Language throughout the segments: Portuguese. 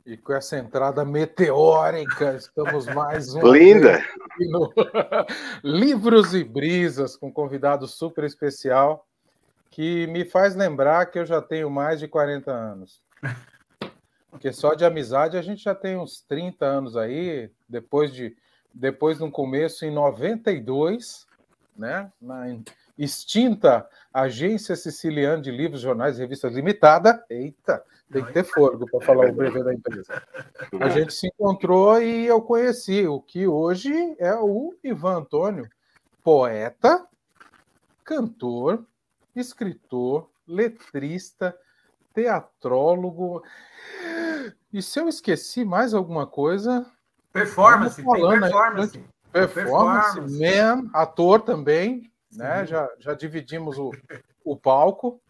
E com essa entrada meteórica, estamos mais uma Linda! vez aqui no Livros e Brisas, com um convidado super especial, que me faz lembrar que eu já tenho mais de 40 anos. Porque só de amizade a gente já tem uns 30 anos aí, depois no começo, em 92, né, na extinta Agência Siciliana de Livros, Jornais e Revistas Limitada. Eita, tem que ter fôlego para falar o brevê da empresa. A gente se encontrou e eu conheci o que hoje é o Ivan Antônio, poeta, cantor, escritor, letrista, teatrólogo. E se eu esqueci mais alguma coisa... Performance, tem performance. Performance, man, ator também, né? Já dividimos o palco.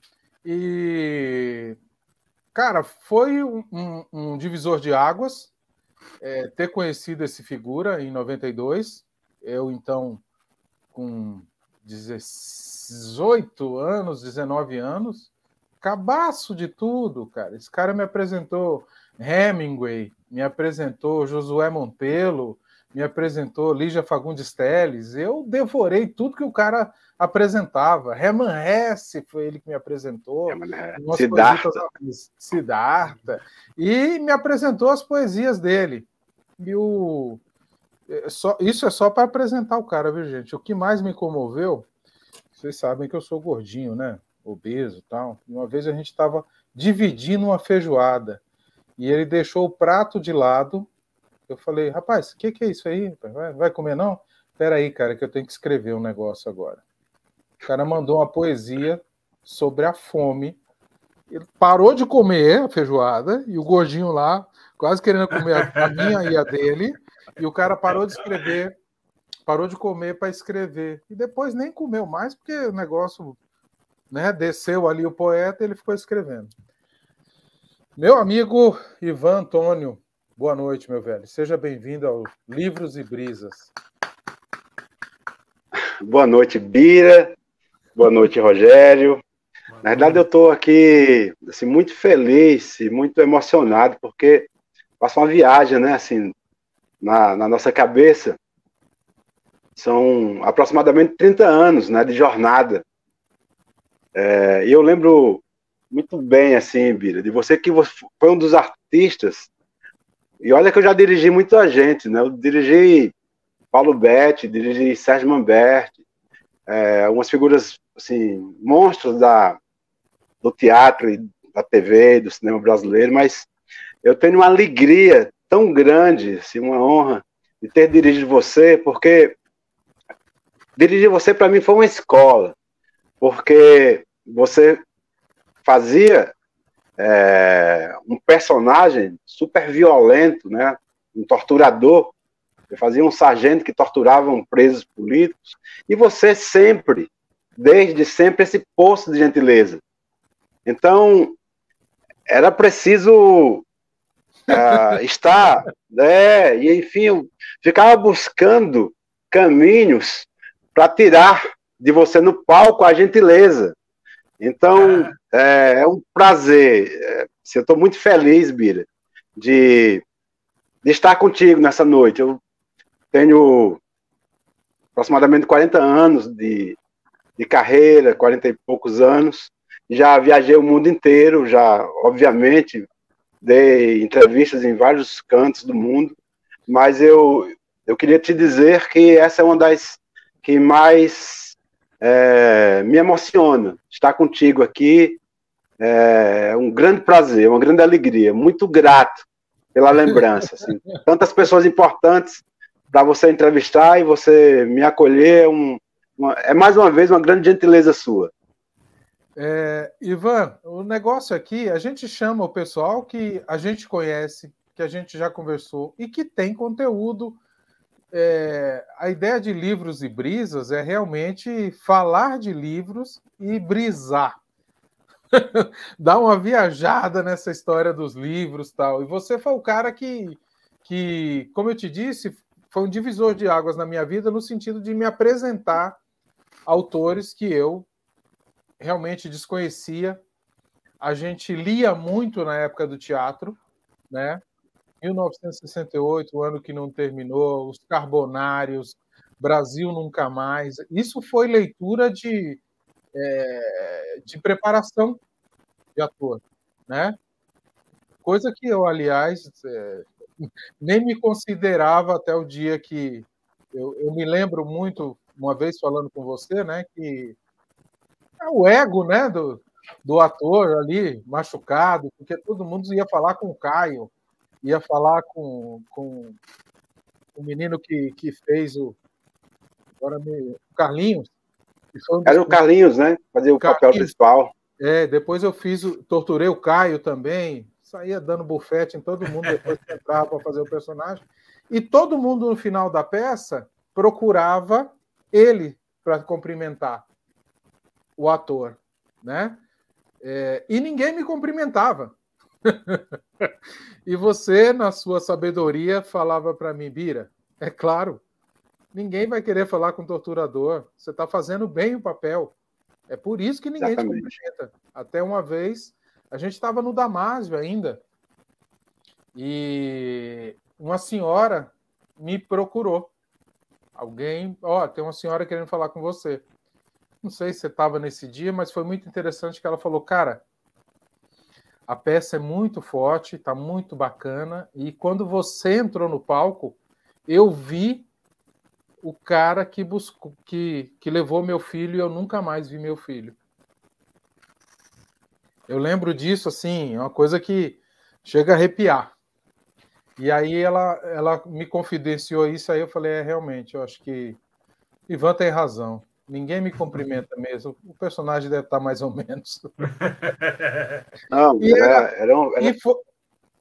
E, cara, foi um divisor de águas ter conhecido esse figura em 92. Eu, então, com 18 anos, 19 anos, cabaço de tudo, cara. Esse cara me apresentou Hemingway, me apresentou Josué Montelo, me apresentou Lígia Fagundes Telles. Eu devorei tudo que o cara apresentava. Hermann Hesse foi ele que me apresentou. Siddhartha. E me apresentou as poesias dele. E isso é só para apresentar o cara, viu, gente? O que mais me comoveu, vocês sabem que eu sou gordinho, né? Obeso e tal. E uma vez a gente estava dividindo uma feijoada e ele deixou o prato de lado. Eu falei, rapaz, o que é isso aí? Vai comer não? Espera aí, cara, que eu tenho que escrever um negócio agora. O cara mandou uma poesia sobre a fome. Ele parou de comer a feijoada e o gordinho lá, quase querendo comer a minha e a dele, e o cara parou de escrever, parou de comer para escrever. E depois nem comeu mais, porque o negócio, né, desceu ali o poeta e ele ficou escrevendo. Meu amigo Ivan Antônio, boa noite, meu velho. Seja bem-vindo ao Livros e Brisas. Boa noite, Bira. Boa noite, Rogério. Na verdade, eu estou aqui assim, muito feliz e muito emocionado, porque passa uma viagem, né, assim, na nossa cabeça. São aproximadamente 30 anos, né, de jornada. E eu lembro muito bem, assim, Bira, de você que foi um dos artistas. E olha que eu já dirigi muita gente, né? Eu dirigi Paulo Betti, dirigi Sérgio Manberti, algumas figuras, assim, monstros do teatro e da TV, do cinema brasileiro, mas eu tenho uma alegria tão grande, assim, uma honra de ter dirigido você, porque dirigir você para mim foi uma escola, porque você fazia um personagem super violento, né? Um torturador. Você fazia um sargento que torturava presos políticos, e você sempre, desde sempre, esse poço de gentileza. Então, era preciso estar, né? E enfim, eu ficava buscando caminhos para tirar de você no palco a gentileza. Então, é um prazer. Eu estou muito feliz, Bira, de estar contigo nessa noite. Eu tenho aproximadamente 40 anos de carreira, 40 e poucos anos. Já viajei o mundo inteiro, já, obviamente, dei entrevistas em vários cantos do mundo, mas eu queria te dizer que essa é uma das que mais me emociona. Estar contigo aqui é um grande prazer, uma grande alegria, muito grato pela lembrança. Assim. Tantas pessoas importantes para você entrevistar e você me acolher, é mais uma vez uma grande gentileza sua. Ivan, o negócio aqui, a gente chama o pessoal que a gente conhece, que a gente já conversou e que tem conteúdo. A ideia de Livros e Brisas é realmente falar de livros e brisar. Dar uma viajada nessa história dos livros e tal. E você foi o cara que, como eu te disse, foi um divisor de águas na minha vida no sentido de me apresentar autores que eu realmente desconhecia. A gente lia muito na época do teatro, né? 1968, o ano que não terminou, Os Carbonários, Brasil Nunca Mais. Isso foi leitura de preparação de ator, né? Coisa que eu, aliás, nem me considerava até o dia que... Eu me lembro muito, uma vez falando com você, né, que é o ego, né, do ator ali, machucado, porque todo mundo ia falar com o Caio, ia falar com o menino que fez o Carlinhos. Era o Carlinhos, né? Fazia o papel principal. Depois eu torturei o Caio também, saía dando bufete em todo mundo depois que entrava para fazer o personagem. E todo mundo, no final da peça, procurava ele para cumprimentar o ator, né? E ninguém me cumprimentava. E você, na sua sabedoria, falava para mim, Bira, é claro, ninguém vai querer falar com o torturador, você está fazendo bem o papel. É por isso que ninguém te cumprimenta. Até uma vez, a gente estava no Damásio ainda, e uma senhora me procurou. Alguém, tem uma senhora querendo falar com você. Não sei se você estava nesse dia, mas foi muito interessante que ela falou, cara, a peça é muito forte, está muito bacana, e quando você entrou no palco, eu vi o cara que buscou, que levou meu filho, e eu nunca mais vi meu filho. Eu lembro disso, assim, é uma coisa que chega a arrepiar. E aí ela me confidenciou isso, aí eu falei, realmente, eu acho que Ivan tem razão. Ninguém me cumprimenta mesmo. O personagem deve estar mais ou menos. Não,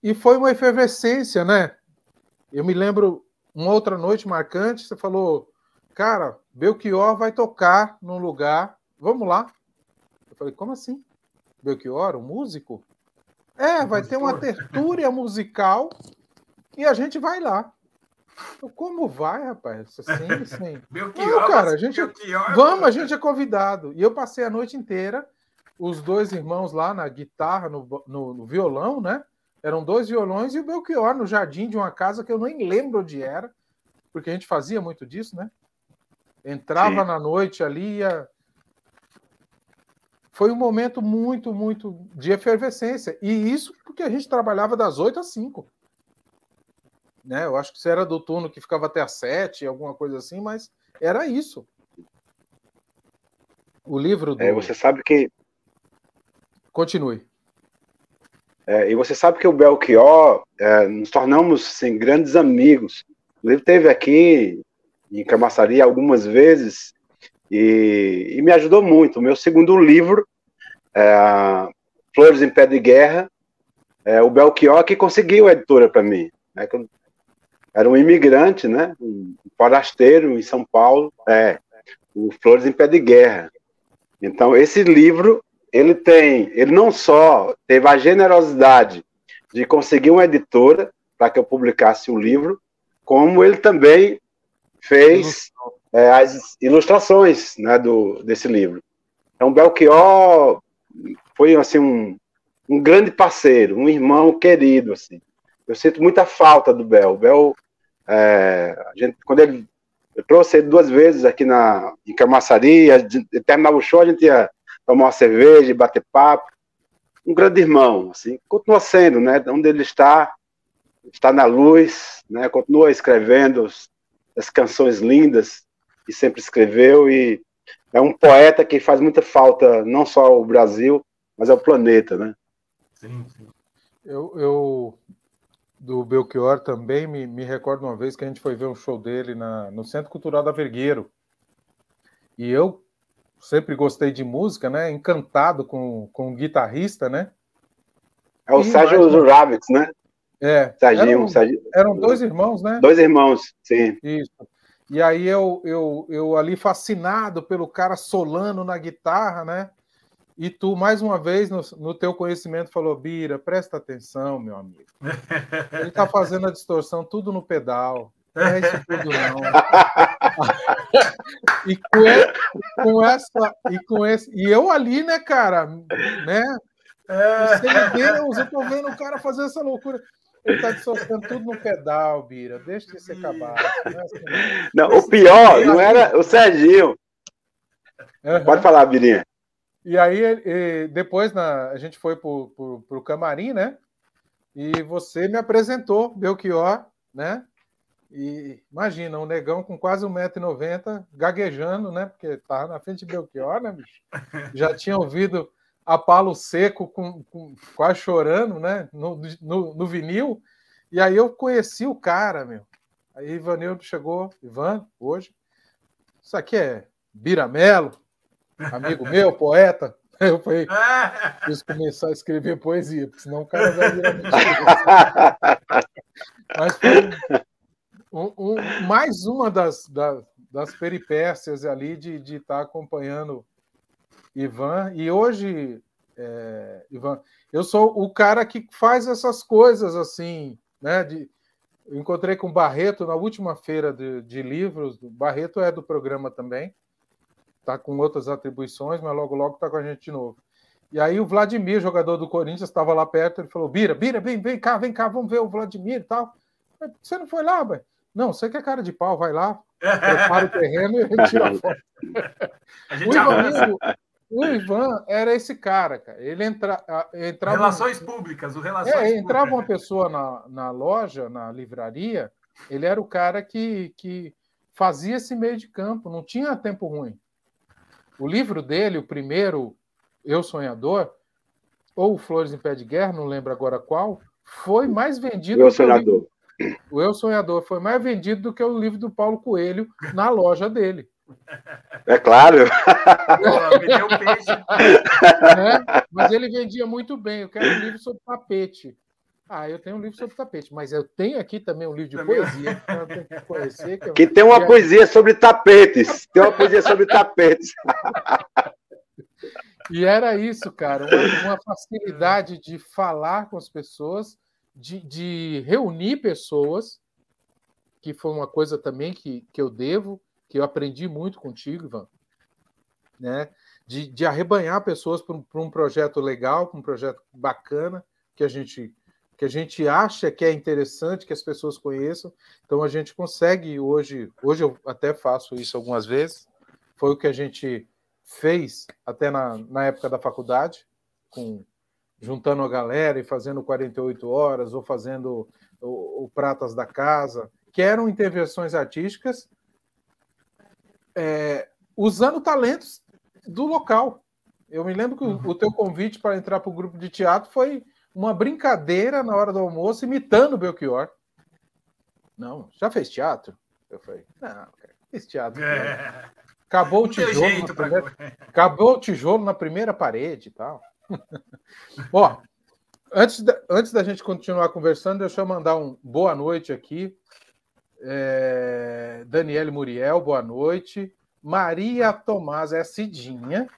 e foi uma efervescência, né? Eu me lembro, uma outra noite marcante, você falou, cara, Belchior vai tocar num lugar, vamos lá. Eu falei, como assim? Belchior, um músico? Vai ter uma tertúlia musical e a gente vai lá. Eu, como vai, rapaz? Sim. Belchior, cara, a gente é convidado. E eu passei a noite inteira, os dois irmãos lá na guitarra, no violão, né? Eram 2 violões e o Belchior no jardim de uma casa que eu nem lembro onde era, porque a gente fazia muito disso, né? Entrava na noite ali, foi um momento muito, muito de efervescência. E isso porque a gente trabalhava das 8 às 5. Né? Eu acho que você era do turno que ficava até às 7, alguma coisa assim, mas era isso. O livro do... você sabe que... Continue. E você sabe que o Belchior, nos tornamos assim, grandes amigos. O livro esteve aqui em Camaçari algumas vezes e me ajudou muito. O meu segundo livro, Flores em Pé de Guerra, o Belchior que conseguiu a editora para mim. Né? Era um imigrante, né? Um forasteiro em São Paulo, o Flores em Pé de Guerra. Então, esse livro, ele não só teve a generosidade de conseguir uma editora para que eu publicasse o livro, como ele também fez as ilustrações, né, desse livro. Então, Belchior foi assim, um grande parceiro, um irmão querido, assim. Eu sinto muita falta do Bel. O Bel, quando ele... Eu trouxe ele 2 vezes aqui em Camaçari, terminava o show, a gente ia tomar uma cerveja, bater papo. Um grande irmão, assim, continua sendo, né? Onde ele está na luz, né? Continua escrevendo as canções lindas que sempre escreveu, e é um poeta que faz muita falta, não só ao Brasil, mas ao planeta, né? Sim. Eu do Belchior também me recordo uma vez que a gente foi ver um show dele no Centro Cultural da Vergueiro. E eu sempre gostei de música, né? Encantado com o guitarrista, né? É o Sérgio Zuravitz, né? Serginho, eram 2 irmãos, né? 2 irmãos, sim. Isso. E aí eu ali fascinado pelo cara solando na guitarra, né? E tu, mais uma vez, no teu conhecimento, falou, Bira, presta atenção, meu amigo. Ele tá fazendo a distorção tudo no pedal. Não é isso tudo, não. E eu ali, né, cara, né? Sem Deus, eu tô vendo o cara fazer essa loucura. Ele está dissociando tudo no pedal, Bira. Deixa de ser cabaço. Não, o pior não era o Serginho. Pode falar, Birinha. E aí, depois a gente foi pro camarim, né? E você me apresentou, Belchior, né? E imagina, um negão com quase 1,90 m, gaguejando, né? Porque estava na frente de Belchior, né, bicho? Já tinha ouvido a Palo Seco quase chorando, né? No vinil. E aí eu conheci o cara, meu. Aí Ivanildo chegou, Ivan, hoje. Isso aqui é Biramelo, amigo meu, poeta. Eu falei, preciso começar a escrever poesia, porque senão o cara vai virar mentira. Mas foi mais uma das peripécias ali de estar acompanhando Ivan. E hoje, Ivan, eu sou o cara que faz essas coisas assim, né? Eu encontrei com o Barreto na última feira de livros. O Barreto é do programa também. Está com outras atribuições, mas logo está com a gente de novo. E aí o Vladimir, jogador do Corinthians, estava lá perto, ele falou, Bira, vem cá, vamos ver o Vladimir e tal. Você não foi lá, velho? Não, você que é cara de pau, vai lá, prepara o terreno e a gente tira a foto. O Ivan era esse cara. Ele entrava... Relações públicas, entrava uma pessoa na loja, na livraria, ele era o cara que fazia esse meio de campo, não tinha tempo ruim. O livro dele, o primeiro, Eu Sonhador, ou Flores em Pé de Guerra, não lembro agora qual, foi mais vendido... Eu Sonhador. O Eu Sonhador foi mais vendido do que o livro do Paulo Coelho na loja dele. É claro. Vendeu peixe. Mas ele vendia muito bem. Eu quero um livro sobre tapete. Eu tenho um livro sobre tapete, mas eu tenho aqui também um livro de poesia que eu tenho que conhecer. Que tem uma poesia sobre tapetes. Tem uma poesia sobre tapetes. E era isso, cara. Uma facilidade de falar com as pessoas, de reunir pessoas, que foi uma coisa também que eu devo, que eu aprendi muito contigo, Ivan, né? De arrebanhar pessoas para um projeto legal, para um projeto bacana, que a gente acha que é interessante, que as pessoas conheçam. Então a gente consegue hoje eu até faço isso algumas vezes, foi o que a gente fez até na época da faculdade, juntando a galera e fazendo 48 horas, ou fazendo o Pratas da Casa, que eram intervenções artísticas, usando talentos do local. Eu me lembro que o teu convite para entrar para o grupo de teatro foi uma brincadeira na hora do almoço, imitando o Belchior. Não, já fez teatro? Eu falei, não, cara, fiz teatro. Acabou o tijolo na primeira parede e tal. Ó, antes da gente continuar conversando, deixa eu mandar um boa noite aqui. Daniele Muriel, boa noite. Maria Tomás, é a Cidinha.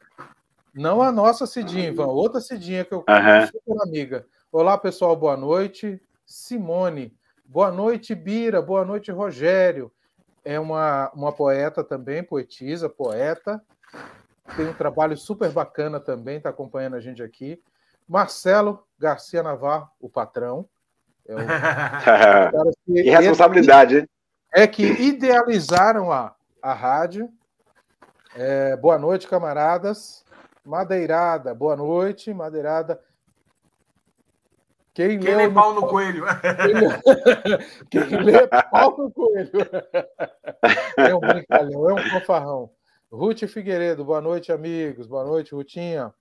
Não a nossa Cidinha, Ivan, outra Cidinha que eu sou super amiga. Olá, pessoal, boa noite. Simone, boa noite, Bira, boa noite, Rogério. É uma poeta também, poetisa, poeta. Tem um trabalho super bacana também, está acompanhando a gente aqui. Marcelo Garcia Navarro, o patrão. Que responsabilidade, hein? Que idealizaram a rádio. Boa noite, camaradas. Madeirada, boa noite, Madeirada. Quem lê pau no coelho. Quem lê pau no coelho. É um brincalhão, é um fanfarrão. Ruth Figueiredo, boa noite, amigos. Boa noite, Rutinha.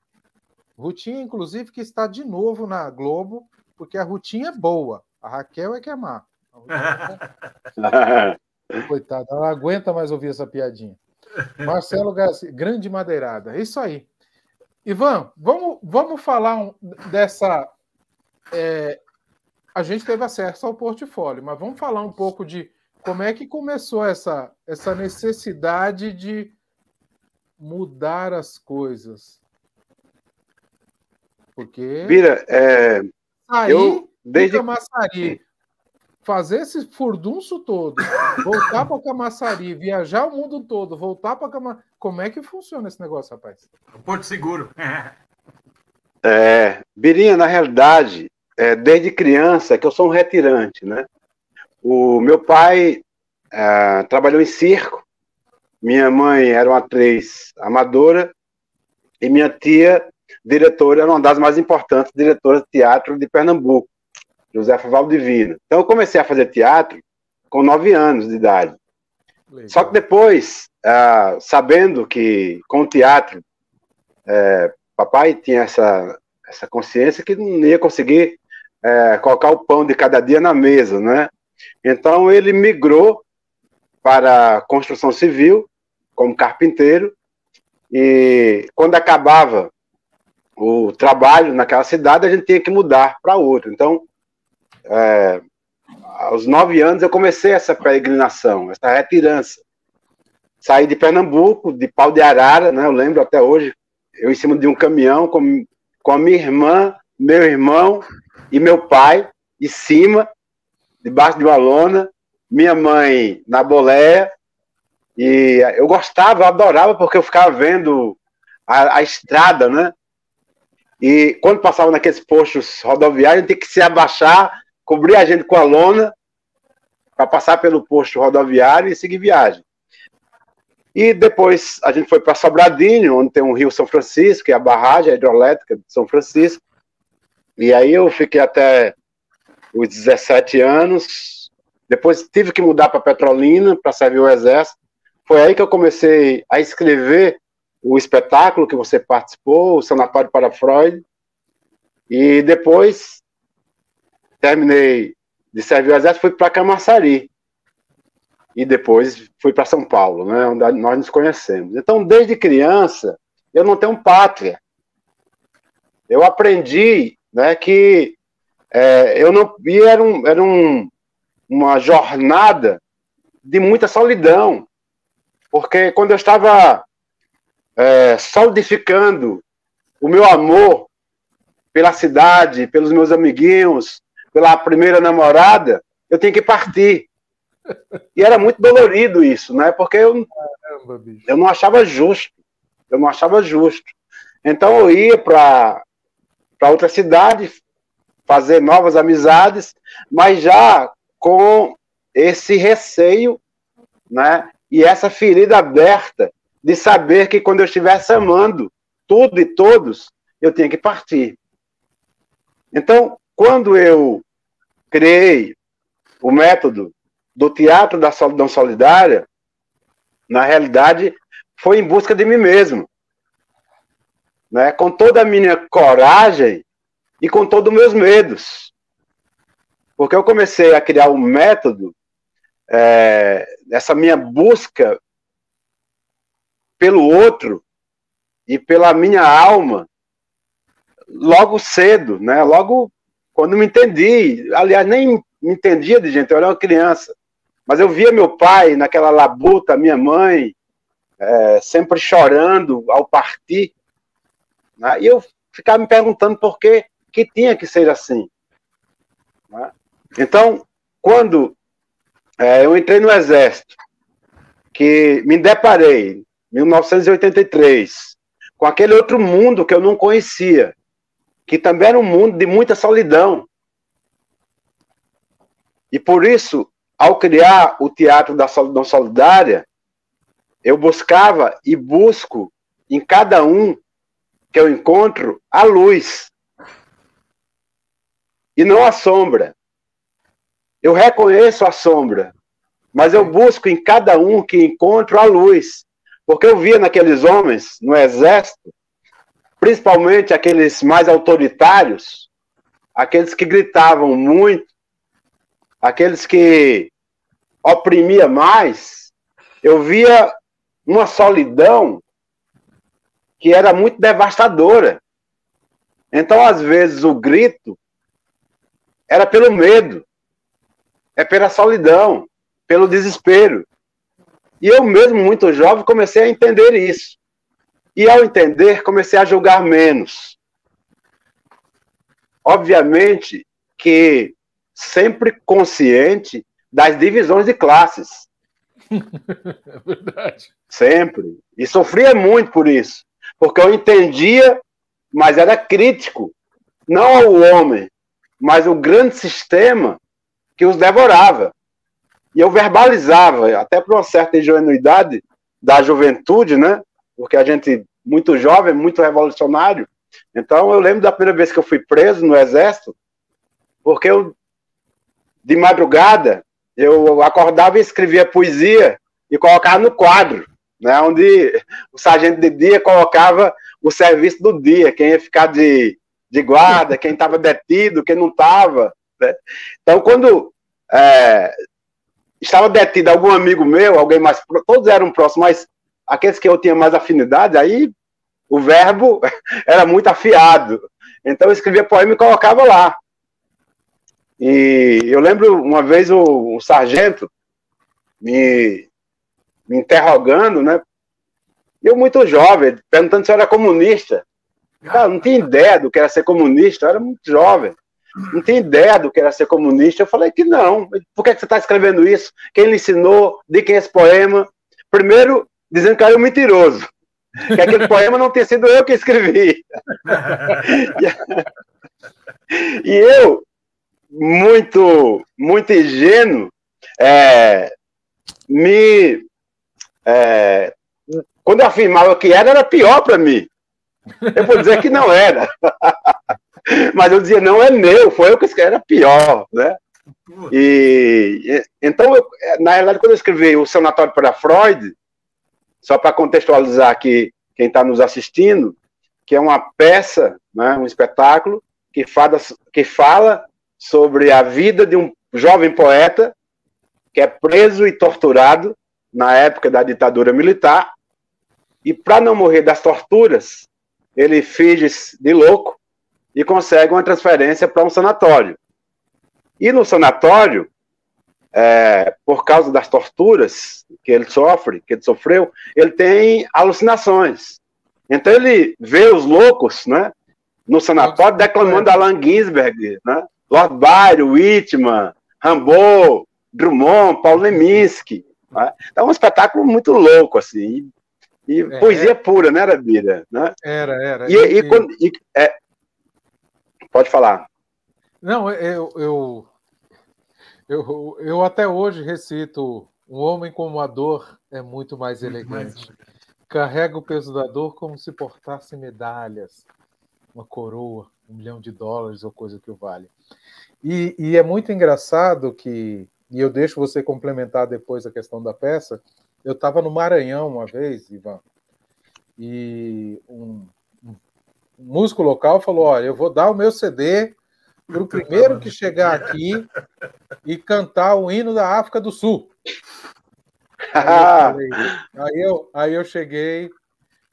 Rutinha, inclusive, que está de novo na Globo, porque a Rutinha é boa. A Raquel é que é má. Coitada, ela não aguenta mais ouvir essa piadinha. Marcelo Garcia, grande madeirada. É isso aí. Ivan, vamos falar dessa... a gente teve acesso ao portfólio, mas vamos falar um pouco de como é que começou essa necessidade de mudar as coisas. Porque... Bira, desde Camaçari, fazer esse furdunço todo, voltar para Camaçari, viajar o mundo todo, voltar para Camaçari. Como é que funciona esse negócio, rapaz? Porto Seguro. Birinha, na realidade, desde criança, que eu sou um retirante, né? O meu pai trabalhou em circo, minha mãe era uma atriz amadora e minha tia, diretora, era uma das mais importantes diretoras de teatro de Pernambuco, Josefa Valdivino. Então eu comecei a fazer teatro com 9 anos de idade. Legal. Só que depois, sabendo que com o teatro, papai tinha essa consciência que não ia conseguir colocar o pão de cada dia na mesa, né? Então ele migrou para a construção civil como carpinteiro e quando acabava o trabalho naquela cidade a gente tinha que mudar para outra. Então aos 9 anos eu comecei essa peregrinação, essa retirança. Saí de Pernambuco, de Pau de Arara, né? Eu lembro até hoje, eu em cima de um caminhão com a minha irmã, meu irmão e meu pai em cima, debaixo de uma lona, minha mãe na boleia, e eu gostava, eu adorava, porque eu ficava vendo a estrada, né? E quando passava naqueles postos rodoviários, a gente tinha que se abaixar, cobrir a gente com a lona, para passar pelo posto rodoviário e seguir viagem. E depois a gente foi para Sobradinho, onde tem o Rio São Francisco, que é a barragem hidroelétrica de São Francisco. E aí eu fiquei até os 17 anos. Depois tive que mudar para Petrolina para servir o Exército. Foi aí que eu comecei a escrever o espetáculo que você participou, o Sanatório para Freud. E depois terminei de servir o Exército, fui para Camaçari. E depois fui para São Paulo, né, onde nós nos conhecemos. Então, desde criança, eu não tenho pátria. Eu aprendi, né, que eu não... E era uma jornada de muita solidão. Porque quando eu estava solidificando o meu amor pela cidade, pelos meus amiguinhos, pela primeira namorada, eu tinha que partir. E era muito dolorido isso, né? Porque eu não achava justo. Eu não achava justo. Então eu ia para outra cidade, fazer novas amizades, mas já com esse receio, né? E essa ferida aberta de saber que quando eu estivesse amando tudo e todos, eu tinha que partir. Então, quando eu criei o método do Teatro da Solidão Solidária, na realidade, foi em busca de mim mesmo. Né? Com toda a minha coragem e com todos os meus medos. Porque eu comecei a criar um método, essa minha busca pelo outro e pela minha alma, logo cedo, né? Logo quando me entendi. Aliás, nem me entendia de gente, eu era uma criança. Mas eu via meu pai naquela labuta, minha mãe, sempre chorando ao partir. Né? E eu ficava me perguntando por que tinha que ser assim. Né? Então, quando eu entrei no Exército, que me deparei, em 1983, com aquele outro mundo que eu não conhecia, que também era um mundo de muita solidão. E por isso, ao criar o Teatro da Solidão Solidária, eu buscava e busco em cada um que eu encontro a luz e não a sombra. Eu reconheço a sombra, mas eu busco em cada um que encontro a luz, porque eu via naqueles homens no Exército, principalmente aqueles mais autoritários, aqueles que gritavam muito, aqueles que oprimiam mais, eu via uma solidão que era muito devastadora. Então, às vezes, o grito era pelo medo, pela solidão, pelo desespero. E eu mesmo, muito jovem, comecei a entender isso. E ao entender, comecei a julgar menos. Obviamente que sempre consciente das divisões de classes. É verdade. Sempre. E sofria muito por isso. Porque eu entendia, mas era crítico. Não ao homem, mas o grande sistema que os devorava. E eu verbalizava, até por uma certa ingenuidade da juventude, né? Porque a gente, muito jovem, muito revolucionário. Então, eu lembro da primeira vez que eu fui preso no Exército, porque eu, de madrugada, eu acordava e escrevia poesia e colocava no quadro, né? Onde o sargento de dia colocava o serviço do dia, quem ia ficar de guarda, quem estava detido, quem não estava. Né? Então, quando estava detido algum amigo meu, alguém mais, todos eram próximos, mas aqueles que eu tinha mais afinidade, aí o verbo era muito afiado. Então eu escrevia poema e colocava lá. E eu lembro uma vez o sargento me interrogando, né? Eu muito jovem, perguntando se eu era comunista. Cara, não tinha ideia do que era ser comunista, eu era muito jovem. Não tinha ideia do que era ser comunista. Eu falei que não. Por que você está escrevendo isso? Quem lhe ensinou? De quem é esse poema? Primeiro, dizendo que eu era um mentiroso. Que aquele poema não tinha sido eu que escrevi. E eu, muito ingênuo, quando eu afirmava que era pior para mim. Eu vou dizer que não era. Mas eu dizia, não, é meu, foi eu que escrevi, era pior, né? Então, na realidade, quando eu escrevi o Sanatório para Freud, só para contextualizar aqui quem está nos assistindo, que é uma peça, né, um espetáculo, que fala sobre a vida de um jovem poeta que é preso e torturado na época da ditadura militar, e para não morrer das torturas, ele finge de louco e consegue uma transferência para um sanatório. E no sanatório, por causa das torturas que ele sofreu, ele tem alucinações. Então ele vê os loucos, né, no sanatório declamando Allen Ginsberg, né, Lord Byron, Whitman, Rimbaud, Drummond, Paulo Leminski. Né? Então é um espetáculo muito louco, assim. E poesia pura, né, Arabira? Né? Era. Pode falar. Não, eu até hoje recito: um homem como a dor é muito mais elegante. Carrega o peso da dor como se portasse medalhas, uma coroa, $1 milhão ou coisa que o vale. E é muito engraçado que, e eu deixo você complementar depois a questão da peça, eu estava no Maranhão uma vez, Ivan, e um músico local falou: olha, eu vou dar o meu CD para o primeiro que chegar aqui e cantar o hino da África do Sul. Aí eu cheguei,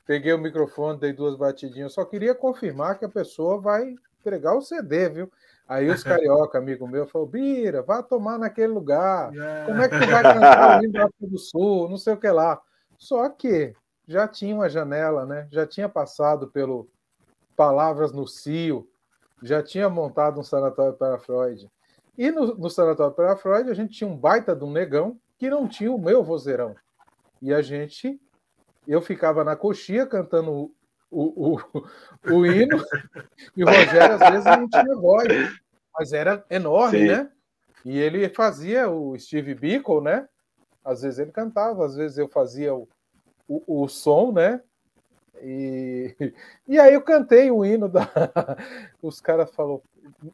peguei o microfone, dei 2 batidinhas. Eu só queria confirmar que a pessoa vai entregar o CD, viu? Aí os carioca, amigo meu, falou: Bira, vá tomar naquele lugar. Como é que tu vai cantar o hino da África do Sul? Não sei o que lá. Só que já tinha uma janela, né? Já tinha passado pelo Palavras no Cio, já tinha montado um sanatório para Freud. E no sanatório para Freud, a gente tinha um baita de um negão que não tinha o meu vozeirão. E eu ficava na coxia cantando o hino, e o Rogério, às vezes, não tinha voz, mas era enorme, sim, né? E ele fazia o Steve Biko, né? Às vezes ele cantava, às vezes eu fazia o som, né? E aí eu cantei o hino os caras falaram,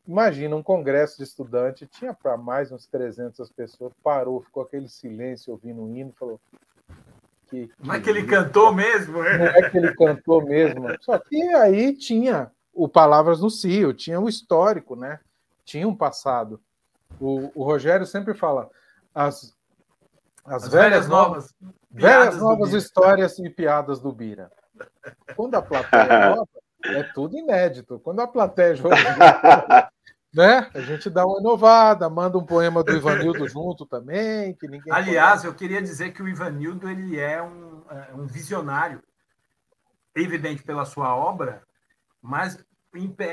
imagina, um congresso de estudante, tinha para mais uns 300 pessoas, parou, ficou aquele silêncio ouvindo o hino, falou... Não é que ele cantou mesmo? Não é que ele cantou mesmo. Só que aí tinha o Palavras no Cio, tinha o histórico, né? Tinha um passado. O Rogério sempre fala as velhas novas histórias e piadas do Bira. Quando a plateia é nova, é tudo inédito. Quando a plateia é jovem, né? A gente dá uma inovada, manda um poema do Ivanildo junto também, que ninguém... Aliás, eu queria dizer que o Ivanildo, ele é um visionário, evidente pela sua obra, mas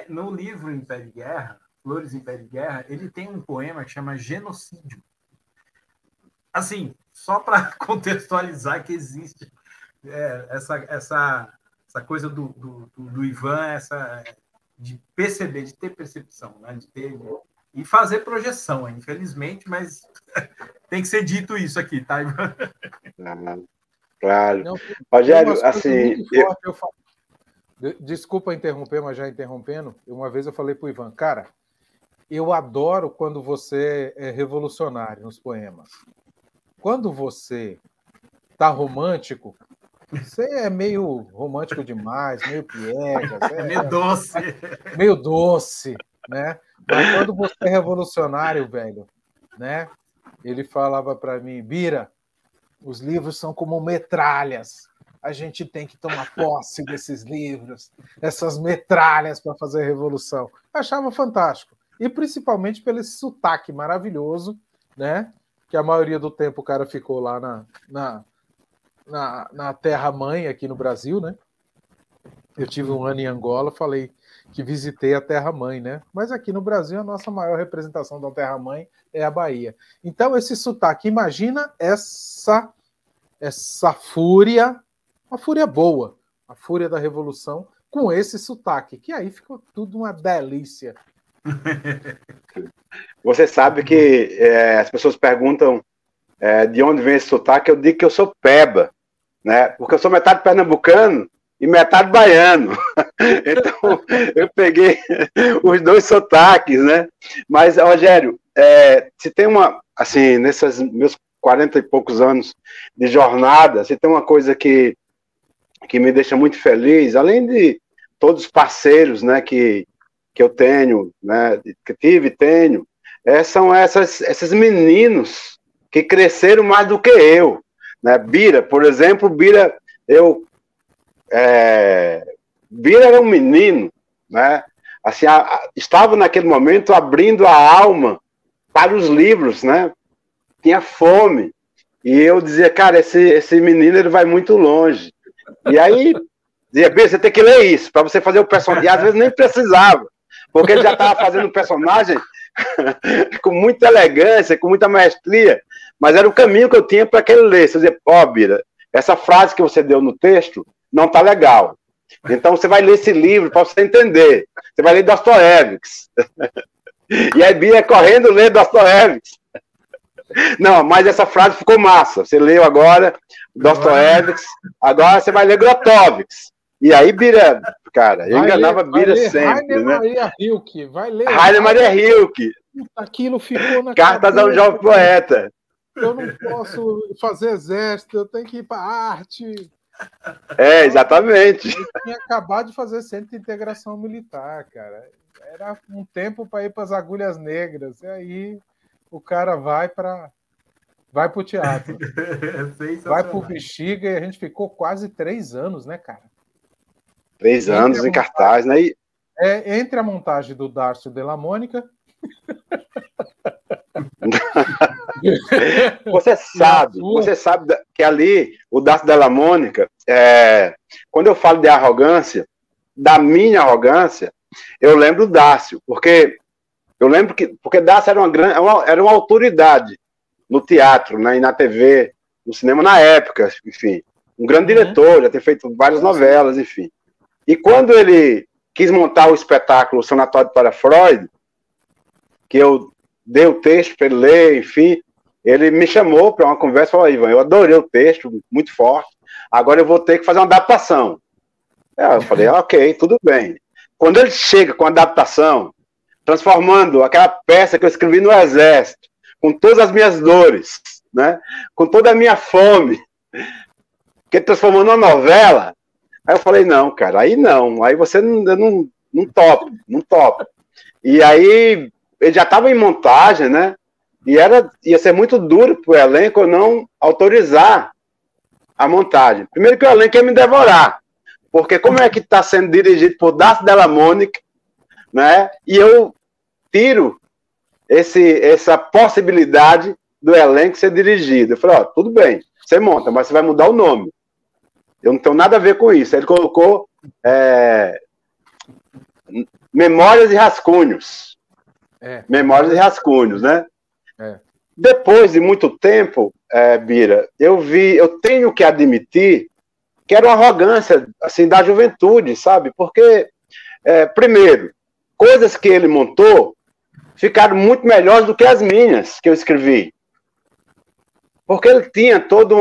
no livro Império e Guerra, Flores, Império e Guerra, ele tem um poema que chama Genocídio. Assim, só para contextualizar que existe essa coisa do Ivan, de perceber, de ter percepção, né? De ter, e fazer projeção, infelizmente, mas tem que ser dito isso aqui, tá? Claro. Não, Rogério, assim... Desculpa interromper, mas já interrompendo, uma vez eu falei para o Ivan, cara, eu adoro quando você é revolucionário nos poemas. Quando você tá romântico, você é meio romântico demais, meio piegas. Meio doce. Meio doce, né? Mas quando você é revolucionário, velho, né? Ele falava para mim, Bira, os livros são como metralhas. A gente tem que tomar posse desses livros, essas metralhas para fazer a revolução. Achava fantástico. E principalmente pelo esse sotaque maravilhoso, né? Que a maioria do tempo o cara ficou lá na terra-mãe aqui no Brasil, né? Eu tive um ano em Angola, falei que visitei a terra-mãe, né? Mas aqui no Brasil a nossa maior representação da terra-mãe é a Bahia. Então esse sotaque, imagina essa fúria, uma fúria boa, a fúria da revolução, com esse sotaque, que aí ficou tudo uma delícia. Você sabe que as pessoas perguntam de onde vem esse sotaque, eu digo que eu sou peba, né? Porque eu sou metade pernambucano e metade baiano. Então, eu peguei os dois sotaques, né? Mas, Rogério, se tem uma, assim, nesses meus 40 e poucos anos de jornada, se tem uma coisa que me deixa muito feliz, além de todos os parceiros, né, que eu tenho, né, que tive e tenho, são esses meninos que cresceram mais do que eu, né? Bira, por exemplo, Bira era um menino, né? Assim, estava naquele momento abrindo a alma para os livros, né? Tinha fome, e eu dizia, cara, esse menino ele vai muito longe. E aí dizia, Bira, você tem que ler isso para você fazer o personagem. E às vezes nem precisava, porque ele já estava fazendo o personagem com muita elegância, com muita maestria, mas era o caminho que eu tinha para que ele lesse. Eu dizia, Bira, essa frase que você deu no texto não está legal. Então você vai ler esse livro para você entender. Você vai ler Dostoiévski. E aí Bira correndo ler Dostoiévski. Não, mas essa frase ficou massa. Você leu agora Dostoiévski, agora você vai ler Grotowski. E aí Bira, cara, eu enganava Bira sempre, Rainer né? Maria Rilke, vai ler. Rainer Maria Rilke. Aquilo ficou na Cartas a um jovem poeta. Eu não posso fazer exército, eu tenho que ir para arte. Exatamente. Eu tinha acabado de fazer centro de integração militar, cara. Era um tempo para ir para as agulhas negras. E aí o cara vai para o teatro. Vai para o Bexiga e a gente ficou quase 3 anos, né, cara? 3 anos em cartaz, né? Entre a montagem do Darcio Della Mônica. Você sabe que ali o Darcio Della Mônica, quando eu falo de arrogância, da minha arrogância, eu lembro do Darcio, porque eu lembro porque Darcio era uma autoridade no teatro, né, e na TV, no cinema na época, enfim, um grande diretor, já ter feito várias novelas, enfim. E quando ele quis montar o espetáculo Sanatório para Freud, que eu dei o texto para ele ler, enfim, ele me chamou para uma conversa e falou, Ivan, eu adorei o texto, muito forte, agora eu vou ter que fazer uma adaptação. Eu falei, ok, tudo bem. Quando ele chega com a adaptação, transformando aquela peça que eu escrevi no Exército, com todas as minhas dores, né, com toda a minha fome, que ele transformou numa novela, aí eu falei, não, cara, aí não, aí você não topa. E aí ele já estava em montagem, né? E ia ser muito duro para o elenco não autorizar a montagem. Primeiro que o elenco ia me devorar, porque como é que está sendo dirigido por Darcio Della Mônica, né? E eu tiro essa possibilidade do elenco ser dirigido. Eu falei, tudo bem, você monta, mas você vai mudar o nome. Eu não tenho nada a ver com isso. Aí ele colocou Memórias e Rascunhos. Memórias e Rascunhos, né? Depois de muito tempo, Bira, eu tenho que admitir que era uma arrogância assim, da juventude, sabe? Porque primeiro, coisas que ele montou ficaram muito melhores do que as minhas, que eu escrevi. Porque ele tinha toda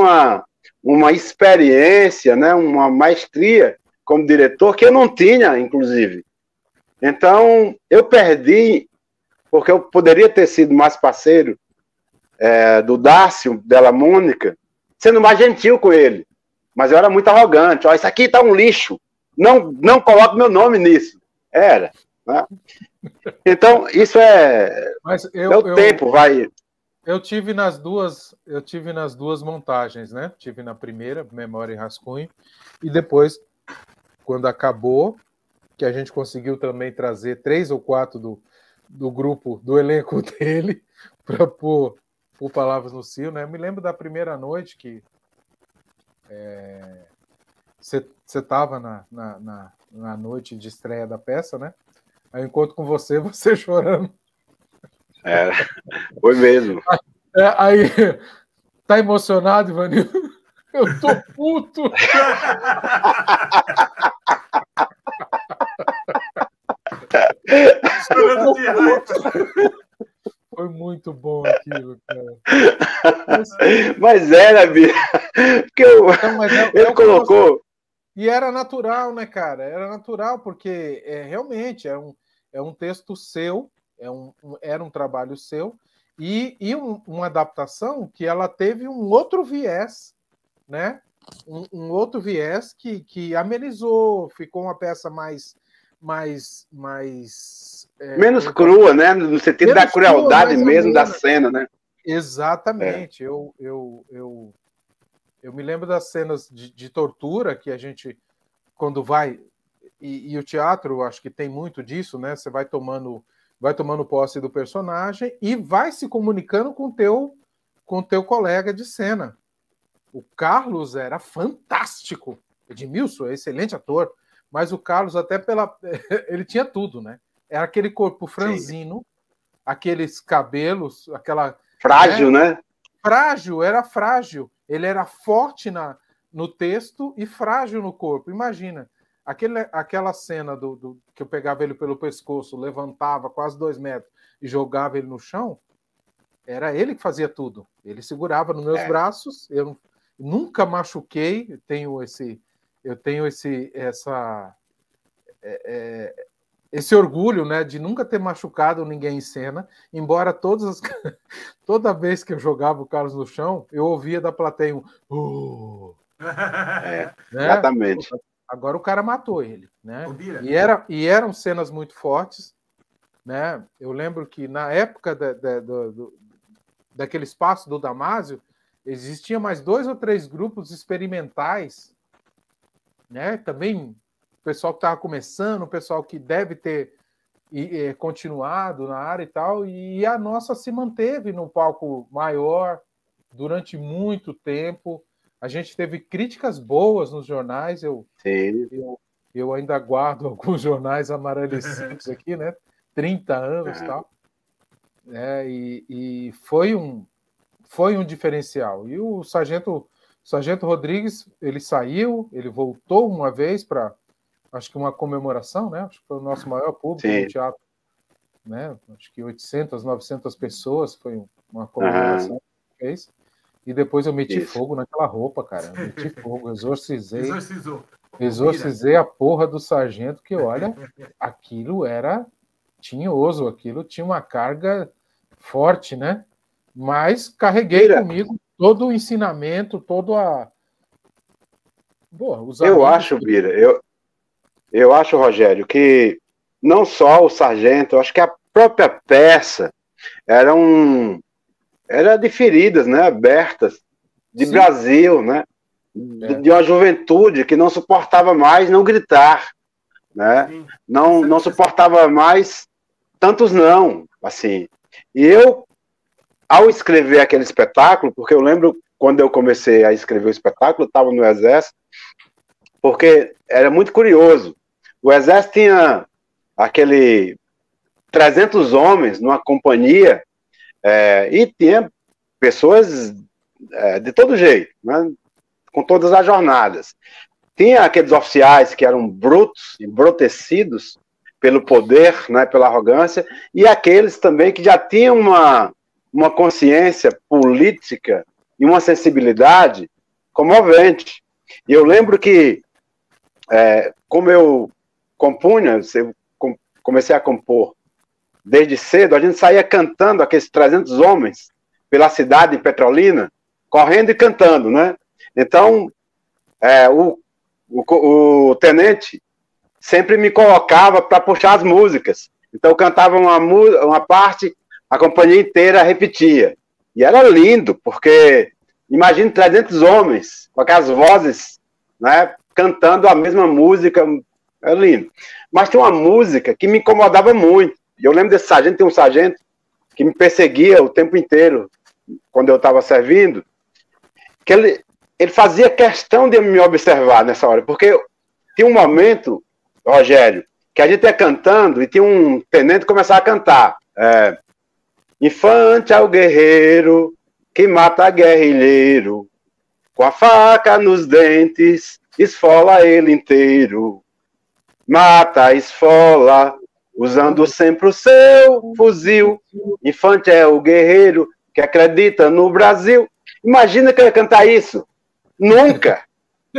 uma experiência, né, uma maestria como diretor, que eu não tinha, inclusive. Então, eu perdi, porque eu poderia ter sido mais parceiro do Dácio, Della Mônica, sendo mais gentil com ele. Mas eu era muito arrogante. Ó, isso aqui tá um lixo. Não coloque meu nome nisso. Era. Né? Então, isso Mas o tempo, vai. Eu tive nas duas montagens, né? Tive na primeira, Memória em Rascunho, e depois, quando acabou, que a gente conseguiu também trazer 3 ou 4 do grupo, do elenco dele, para pôr Palavras no Cio, né? Eu me lembro da primeira noite que você estava na noite de estreia da peça, né? Aí eu encontro com você chorando. Foi mesmo. Aí, tá emocionado, Ivanildo? Eu tô puto! Foi muito bom aquilo, cara. Mas era, Bia. Porque ele colocou. E era natural, né, cara? Era natural, porque realmente é um texto seu, era um trabalho seu, e uma adaptação que ela teve um outro viés, né? Um outro viés que amenizou, ficou uma peça mais menos crua, né? No sentido da crueldade mesmo da cena, né? Exatamente. Eu me lembro das cenas de tortura que a gente, quando vai, e o teatro, acho que tem muito disso, né? Você vai tomando posse do personagem e vai se comunicando com o teu colega de cena. O Carlos era fantástico. Edmilson é excelente ator, mas o Carlos ele tinha tudo, né? Era aquele corpo franzino, sim, aqueles cabelos, aquela... Frágil, né? Frágil, era frágil. Ele era forte no texto e frágil no corpo. Imagina, aquela cena que eu pegava ele pelo pescoço, levantava quase 2 metros e jogava ele no chão, era ele que fazia tudo. Ele segurava nos meus braços, eu nunca machuquei, eu tenho esse orgulho, né, de nunca ter machucado ninguém em cena, embora toda vez que eu jogava o Carlos no chão, eu ouvia da plateia né? Exatamente. Agora o cara matou ele, né? E eram cenas muito fortes, né? Eu lembro que na época daquele espaço do Damásio, existia mais 2 ou 3 grupos experimentais, né? Também o pessoal que estava começando, o pessoal que deve ter continuado na área e tal, e a nossa se manteve no palco maior durante muito tempo. A gente teve críticas boas nos jornais, eu ainda guardo alguns jornais amarelecidos aqui, né? 30 anos e tal. E foi um diferencial. E o Sargento Rodrigues, ele saiu, ele voltou uma vez para, acho que uma comemoração, né? Acho que foi o nosso maior público no teatro, né? Acho que 800, 900 pessoas, foi uma comemoração que fez. E depois eu meti fogo naquela roupa, cara. Eu meti fogo, exorcizei a porra do sargento, que, olha, aquilo era tinhoso, aquilo tinha uma carga forte, né? Mas carreguei comigo todo o ensinamento, todo a... Eu acho, Bira, eu acho, Rogério, que não só o sargento, eu acho que a própria peça era de feridas, né, abertas, de Sim. Brasil, né, de uma juventude que não suportava mais não gritar, né, não suportava mais tantos não, assim. E eu, ao escrever aquele espetáculo, porque eu lembro quando eu comecei a escrever o espetáculo, eu estava no Exército, porque era muito curioso. O Exército tinha aquele 300 homens numa companhia, e tinha pessoas de todo jeito, né, com todas as jornadas. Tinha aqueles oficiais que eram brutos, embrutecidos, pelo poder, né, pela arrogância, e aqueles também que já tinham uma consciência política e uma sensibilidade comovente. E eu lembro que, como eu compunha, eu comecei a compor desde cedo, a gente saía cantando aqueles 300 homens pela cidade de Petrolina, correndo e cantando, né? Então, o tenente sempre me colocava para puxar as músicas. Então, eu cantava uma parte, a companhia inteira repetia. E era lindo, porque imagine 300 homens com aquelas vozes, né, cantando a mesma música. É lindo. Mas tinha uma música que me incomodava muito. E eu lembro desse sargento, tem um sargento que me perseguia o tempo inteiro, quando eu estava servindo, que ele fazia questão de me observar nessa hora, porque tinha um momento, Rogério, que a gente ia cantando e tinha um tenente que começava a cantar. Infante é o guerreiro que mata guerrilheiro, com a faca nos dentes, esfola ele inteiro. Mata, esfola, usando sempre o seu fuzil. Infante é o guerreiro que acredita no Brasil. Imagina que eu ia cantar isso. Nunca.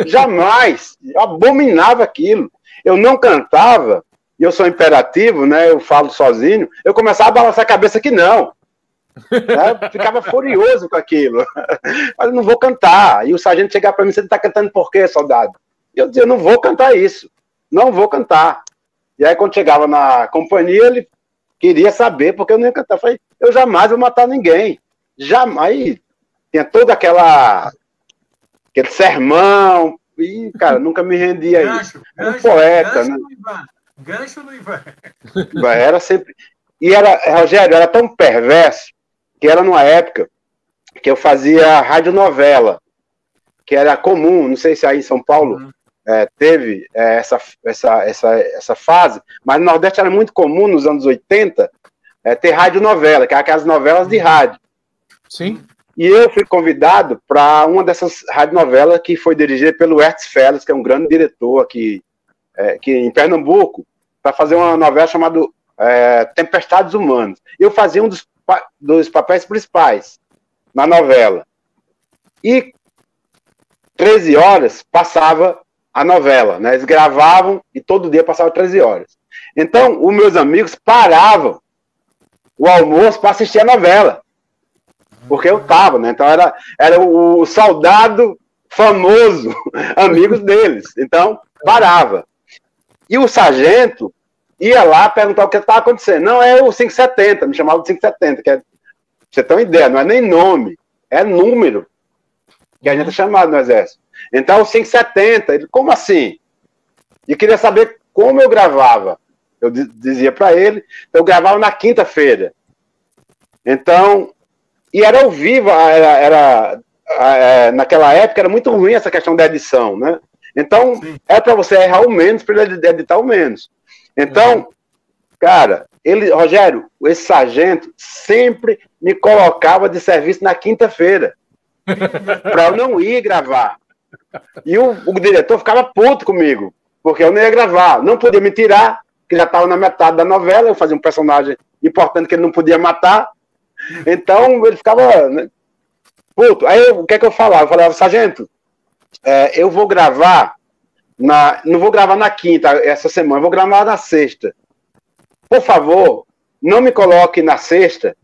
Jamais. Eu abominava aquilo. Eu não cantava, e eu sou imperativo, né? Eu falo sozinho. Eu começava a balançar a cabeça que não. Eu ficava furioso com aquilo. Mas eu não vou cantar. E o sargento chegava para mim: você está cantando por quê, soldado? E eu dizia: eu não vou cantar isso. Não vou cantar. E aí, quando chegava na companhia, ele queria saber porque eu não ia cantar. Eu falei: eu jamais vou matar ninguém. Jamais. Tinha todo aquele sermão. E, cara, nunca me rendia a isso. Era um poeta, né? Gancho no Ivan. Era sempre. E Rogério, era tão perverso que era numa época que eu fazia radionovela, que era comum, não sei se aí em São Paulo teve essa fase, mas no Nordeste era muito comum nos anos 80 ter radionovela, que eram aquelas novelas de rádio. Sim. E eu fui convidado para uma dessas radionovelas que foi dirigida pelo Hertz Fellers, que é um grande diretor aqui em Pernambuco, para fazer uma novela chamada Tempestades Humanas. Eu fazia um dos papéis principais na novela. E 13 horas passava a novela, né? Eles gravavam e todo dia passava 13 horas. Então, os meus amigos paravam o almoço para assistir a novela. Porque eu tava, né? Então era o soldado famoso, amigos deles. Então, parava. E o sargento ia lá perguntar o que estava acontecendo. Não, é o 570, me chamava de 570, que é, você tem uma ideia, não é nem nome, é número que a gente é chamado no Exército. Então, o 570, ele, como assim? E queria saber como eu gravava. Eu dizia para ele, eu gravava na quinta-feira. Então, e era ao vivo, naquela época era muito ruim essa questão da edição, né? Então, é para você errar o menos, para ele editar o menos. Então, cara, Rogério, esse sargento sempre me colocava de serviço na quinta-feira, para eu não ir gravar. E o diretor ficava puto comigo, porque eu não ia gravar, não podia me tirar, que já estava na metade da novela, eu fazia um personagem importante que ele não podia matar. Então, ele ficava, né, puto. Aí, o que é que eu falava? Eu falava: sargento, eu vou gravar, não vou gravar na quinta, essa semana, eu vou gravar na sexta. Por favor, não me coloque na sexta,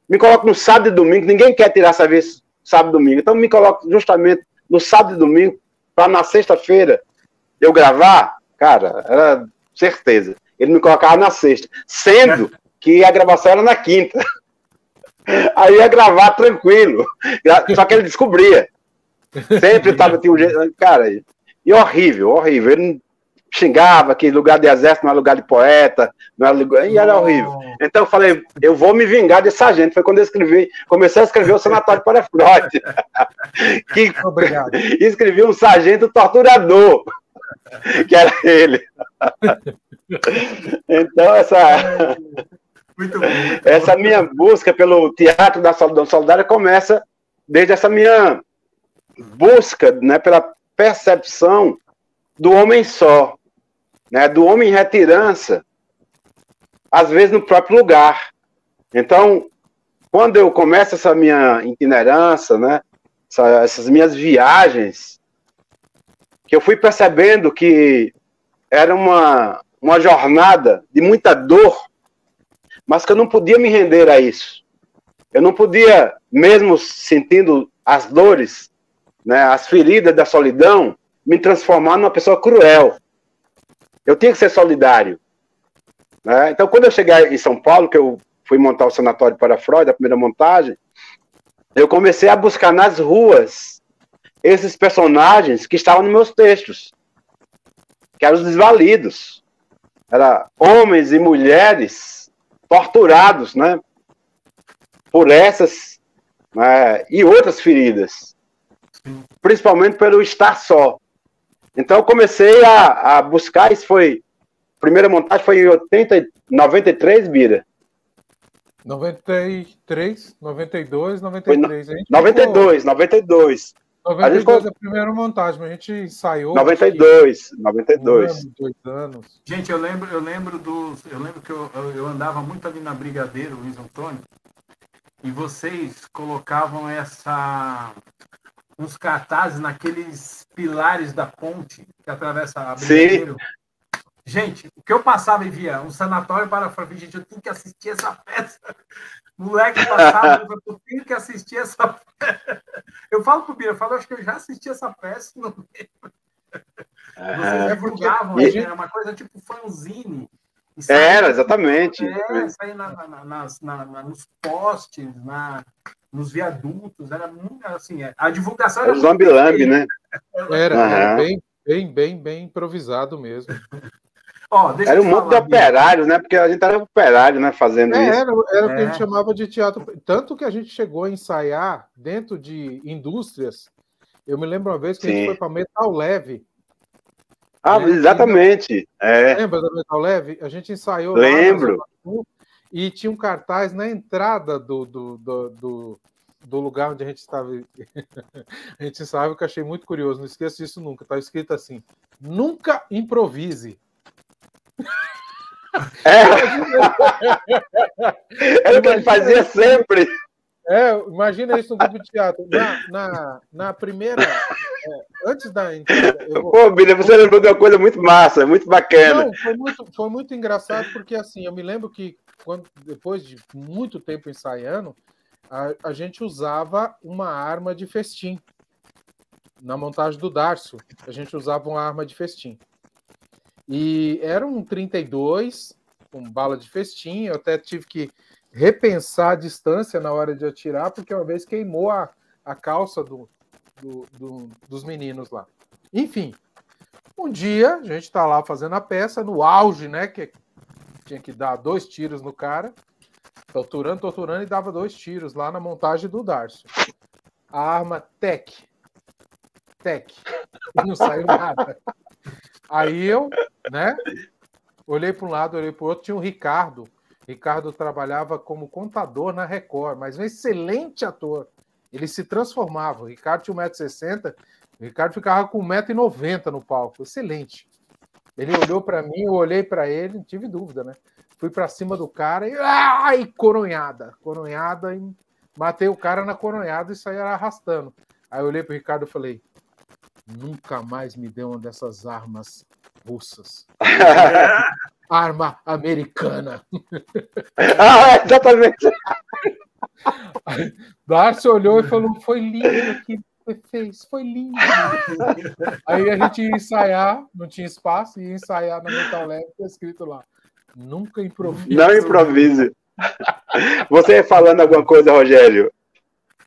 me coloque no sábado e domingo, ninguém quer tirar serviço sábado e domingo, então me coloque justamente no sábado e domingo, para na sexta-feira eu gravar. Cara, era certeza. Ele me colocava na sexta, sendo que a gravação era na quinta. Aí ia gravar tranquilo, só que ele descobria. Sempre tinha um jeito, cara, e horrível. Ele xingava que lugar de exército não é lugar de poeta, não é lugar, e era horrível. Então eu falei: eu vou me vingar desse sargento. Foi quando eu comecei a escrever o Sanatório para Freud, que escrevi um sargento torturador, que era ele. Então muito bom. Essa minha busca pelo teatro da solidão solidária começa desde essa minha busca, né, pela percepção do homem só, né, do homem em retirança, às vezes no próprio lugar. Então, quando eu começo essa minha itinerância, né, essas minhas viagens, que eu fui percebendo que era uma jornada de muita dor, mas que eu não podia me render a isso. Eu não podia, mesmo sentindo as dores, né, as feridas da solidão, me transformar numa pessoa cruel. Eu tinha que ser solidário. Né? Então, quando eu cheguei em São Paulo, que eu fui montar o Sanatório para Freud, a primeira montagem, eu comecei a buscar nas ruas esses personagens que estavam nos meus textos, que eram os desvalidos. Eram homens e mulheres torturados, né, por essas, né, e outras feridas, principalmente pelo estar só. Então eu comecei a buscar, isso foi, a primeira montagem foi em 93, Bira? 93, 92, 93. Foi 92. 92 é a primeira montagem, mas a gente ensaiou. 92. 2 anos. Gente, eu lembro que eu andava muito ali na Brigadeiro, Luiz Antônio, e vocês colocavam uns cartazes naqueles pilares da ponte que atravessa a Brigadeiro. Sim. Gente, o que eu passava e via, um sanatório para Freud, gente, eu tenho que assistir essa peça. Moleque passava, eu tenho que assistir essa peça. Eu falo pro Bira, acho que eu já assisti essa peça. Não lembro. Vocês divulgavam, era uma coisa tipo fanzine. Era, exatamente. Sair nos postes, nos viadutos, era muito assim, a divulgação era o Zambi-Lambi, né? Era bem improvisado mesmo. Era um monte de operários, né? Porque a gente era operário, né? Fazendo isso. Era o que a gente chamava de teatro. Tanto que a gente chegou a ensaiar dentro de indústrias. Eu me lembro uma vez que a gente foi para Metal Leve. Exatamente. Lembra da Metal Leve? A gente ensaiou Lembro. Lá e tinha um cartaz na entrada do lugar onde a gente estava. A gente ensaiava, que eu achei muito curioso. Não esqueço disso nunca. Estava escrito assim: nunca improvise. Era o que ele fazia sempre. Imagina isso no grupo de teatro. Na primeira, antes da entrada. Pô, Bira, você lembrou de uma coisa muito massa, muito bacana. Não, foi muito engraçado, porque assim, eu me lembro que depois de muito tempo ensaiando, a gente usava uma arma de festim. Na montagem do Dárcio, a gente usava uma arma de festim. E era um 32 com bala de festim. Eu até tive que repensar a distância na hora de atirar, porque uma vez queimou a calça dos meninos lá. Enfim, um dia a gente está lá fazendo a peça, no auge, né? Que tinha que dar 2 tiros no cara, torturando, e dava 2 tiros lá na montagem do Dárcio. A arma Tec. Não saiu nada. Aí eu, né, olhei para um lado, olhei para o outro, tinha o Ricardo. Ricardo trabalhava como contador na Record, mas um excelente ator. Ele se transformava. O Ricardo tinha 1,60 m, o Ricardo ficava com 1,90 m no palco. Excelente. Ele olhou para mim, eu olhei para ele, não tive dúvida, né? Fui para cima do cara e coronhada, e matei o cara na coronhada e saí arrastando. Aí eu olhei para o Ricardo e falei: nunca mais me dê uma dessas armas russas. Arma americana. Exatamente. Aí, Dárcio olhou e falou: foi lindo o que você fez, foi lindo. Aí a gente ia ensaiar, não tinha espaço, ia ensaiar na Metal Leve, tá escrito lá: nunca improvise. Não improvise. Você falando alguma coisa, Rogério?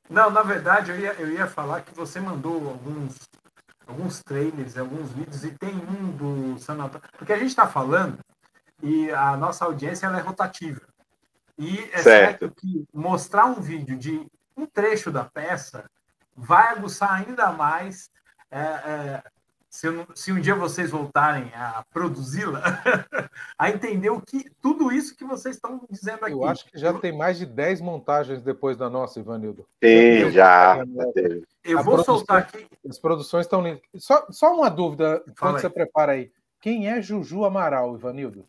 Não, na verdade, eu ia falar que você mandou alguns trailers, alguns vídeos, e tem um do sanatório. Porque a gente está falando e a nossa audiência ela é rotativa. E é certo que mostrar um vídeo de um trecho da peça vai aguçar ainda mais se um dia vocês voltarem a produzi-la, a entender tudo isso que vocês estão dizendo aqui. Eu acho que já tem mais de 10 montagens depois da nossa, Ivanildo. Sim, já. Eu vou soltar aqui. As produções estão lindas. Só uma dúvida, quando você prepara aí. Quem é Juju Amaral, Ivanildo?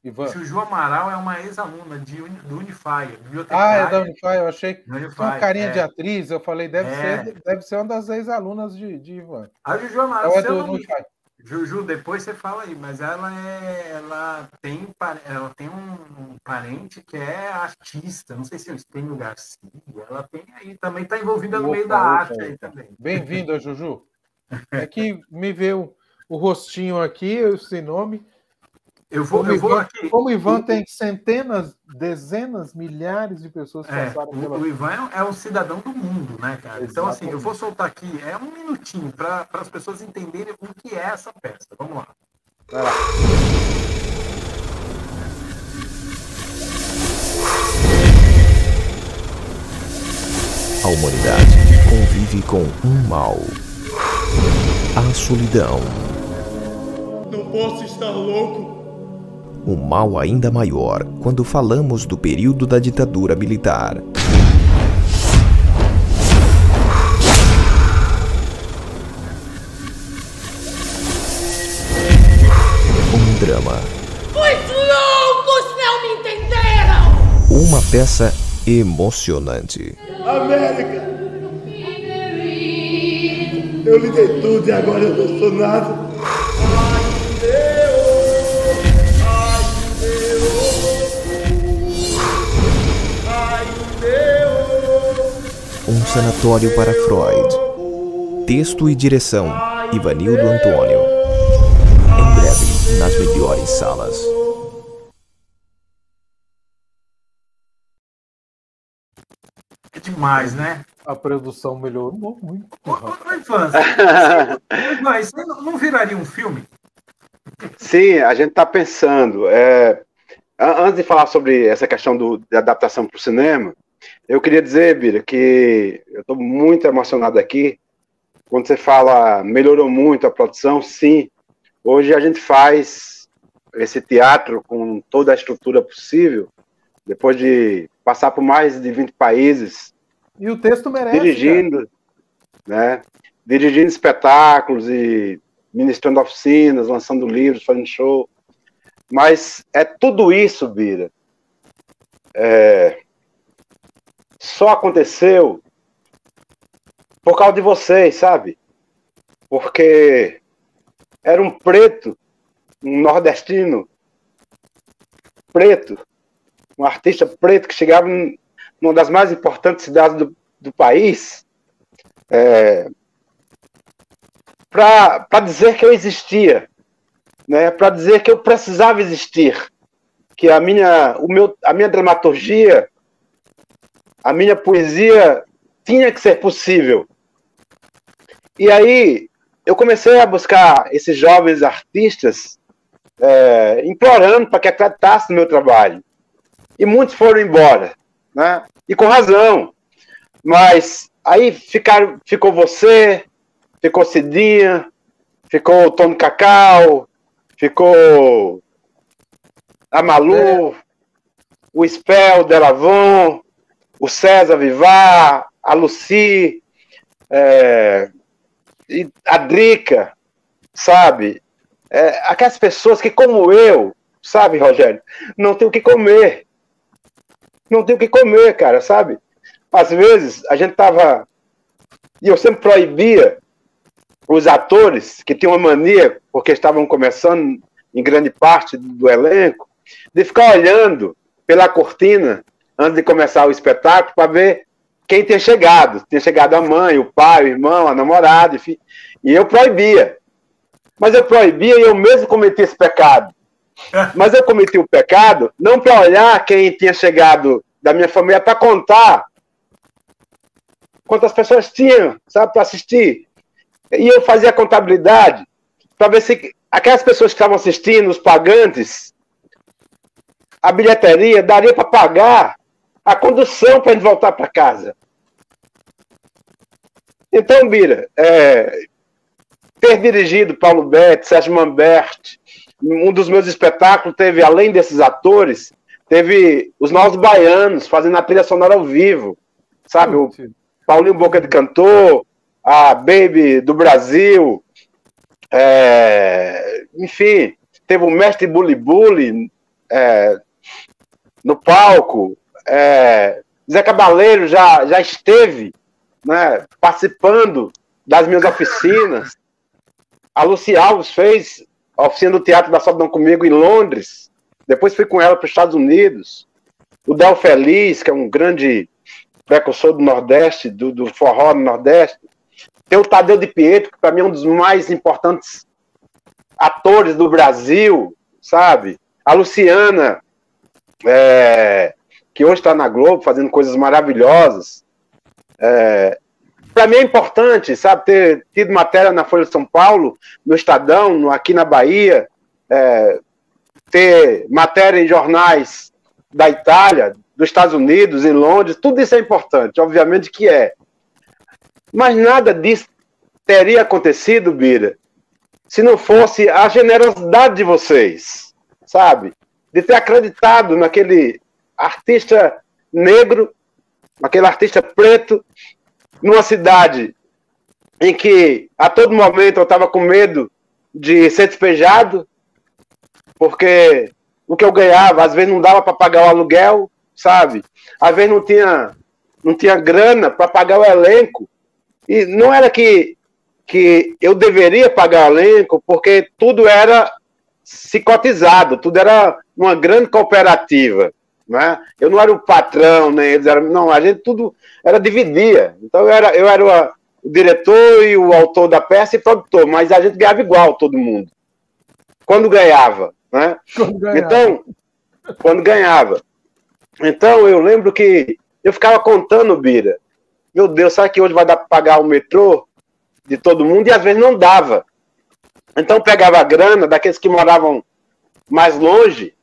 Ivan? Juju Amaral é uma ex-aluna do Unify. É da Unify, eu achei que tinha uma carinha de atriz, eu falei, deve ser uma das ex-alunas de Ivan. A Juju Amaral, é do Unify. Juju, depois você fala aí, mas ela tem um parente que é artista, não sei se tem lugar Garcia, ela tem aí, também está envolvida no meio da arte aí também. Bem-vinda, Juju. É que me veio o rostinho aqui, sem nome. Eu vou aqui. Como o Ivan tem centenas, dezenas, milhares de pessoas que passaram pela... O Ivan é um cidadão do mundo, né, cara? Exatamente. Então, assim, eu vou soltar aqui, um minutinho para as pessoas entenderem o que é essa peça. Vamos lá. Vai lá. A humanidade convive com um mal: a solidão. Não posso estar louco. Um mal ainda maior quando falamos do período da ditadura militar. Um drama. Os loucos não me entenderam! Uma peça emocionante. América! Eu lhe dei tudo e agora eu não sou nada. Um sanatório para Freud. Texto e direção: Ivanildo Antônio. Em breve, nas melhores salas. É demais, né? A produção melhorou muito. Mas não viraria um filme? Sim, a gente está pensando. Antes de falar sobre essa questão da adaptação para o cinema, eu queria dizer, Bira, que eu estou muito emocionado aqui. Quando você fala melhorou muito a produção, sim. Hoje a gente faz esse teatro com toda a estrutura possível, depois de passar por mais de 20 países. E o texto merece. Dirigindo, né? Dirigindo espetáculos e ministrando oficinas, lançando livros, fazendo show. Mas é tudo isso, Bira. Só aconteceu por causa de vocês, sabe? Porque era um preto, um nordestino preto, um artista preto que chegava numa das mais importantes cidades do país para dizer que eu existia, né? Para dizer que eu precisava existir, que a minha dramaturgia, a minha poesia tinha que ser possível. E aí eu comecei a buscar esses jovens artistas, implorando para que acreditassem no meu trabalho. E muitos foram embora, né? E com razão. Mas aí ficou você, ficou Cidinha, ficou o Tony Cacau, ficou a Malu, o Spell Delavon, o César Vivar, a Lucy, e a Drica, sabe? Aquelas pessoas que, como eu, sabe, Rogério, não tem o que comer. Não tem o que comer, cara, sabe? Às vezes, a gente tava... E eu sempre proibia os atores, que tinham uma mania, porque estavam começando, em grande parte do elenco, de ficar olhando pela cortina, antes de começar o espetáculo, para ver quem tinha chegado. Tinha chegado a mãe, o pai, o irmão, a namorada, enfim. E eu proibia. Mas eu proibia e eu mesmo cometi esse pecado. Mas eu cometi o pecado não para olhar quem tinha chegado da minha família, para contar quantas pessoas tinham, sabe, para assistir. E eu fazia a contabilidade para ver se aquelas pessoas que estavam assistindo, os pagantes, a bilheteria, daria para pagar a condução para a gente voltar para casa. Então, Bira, ter dirigido Paulo Betti, Sérgio Manberti, um dos meus espetáculos teve, além desses atores, teve os Novos Baianos fazendo a trilha sonora ao vivo, sabe? O Paulinho Boca de Cantor, a Baby do Brasil, enfim, teve o Mestre Bully Bully, no palco. Zé Cabaleiro já esteve, né, participando das minhas oficinas. A Lucy Alves fez a oficina do Teatro da Solidão comigo em Londres. Depois fui com ela para os Estados Unidos. O Del Feliz, que é um grande precursor do Nordeste, do forró no Nordeste. Tem o Tadeu de Pietro, que para mim é um dos mais importantes atores do Brasil, sabe? A Luciana, que hoje está na Globo, fazendo coisas maravilhosas. Para mim é importante, sabe, ter tido matéria na Folha de São Paulo, no Estadão, aqui na Bahia, ter matéria em jornais da Itália, dos Estados Unidos, em Londres, tudo isso é importante, obviamente que é. Mas nada disso teria acontecido, Bira, se não fosse a generosidade de vocês, sabe? De ter acreditado naquele artista negro, naquele artista preto, numa cidade em que a todo momento eu estava com medo de ser despejado, porque o que eu ganhava, às vezes não dava para pagar o aluguel, sabe? Às vezes não tinha grana para pagar o elenco. E não era que eu deveria pagar o elenco, porque tudo era cotizado, tudo era uma grande cooperativa, né? Eu não era o patrão, nem eles eram... Não, a gente tudo era dividia. Então eu era o diretor e o autor da peça e produtor, mas a gente ganhava igual, todo mundo. Quando ganhava, né? Quando ganhava. Então eu lembro que eu ficava contando, Bira, meu Deus, será que hoje vai dar para pagar o metrô de todo mundo? E às vezes não dava. Então pegava a grana daqueles que moravam mais longe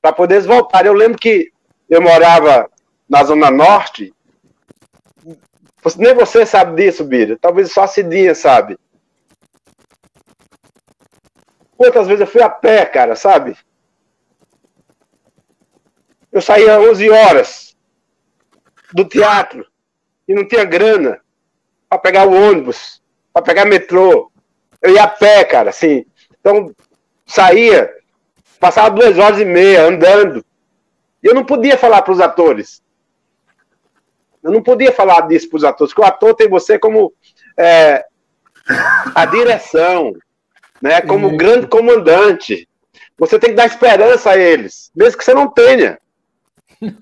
para poder voltar. Eu lembro que eu morava na Zona Norte. Nem você sabe disso, Bira. Talvez só a Cidinha sabe. Quantas vezes eu fui a pé, cara, sabe? Eu saía às 11 horas do teatro e não tinha grana para pegar o ônibus, para pegar metrô. Eu ia a pé, cara, assim. Então, saía, passava 2 horas e meia andando. E eu não podia falar para os atores. Eu não podia falar disso para os atores, porque o ator tem você como a direção, né, como grande comandante. Você tem que dar esperança a eles, mesmo que você não tenha.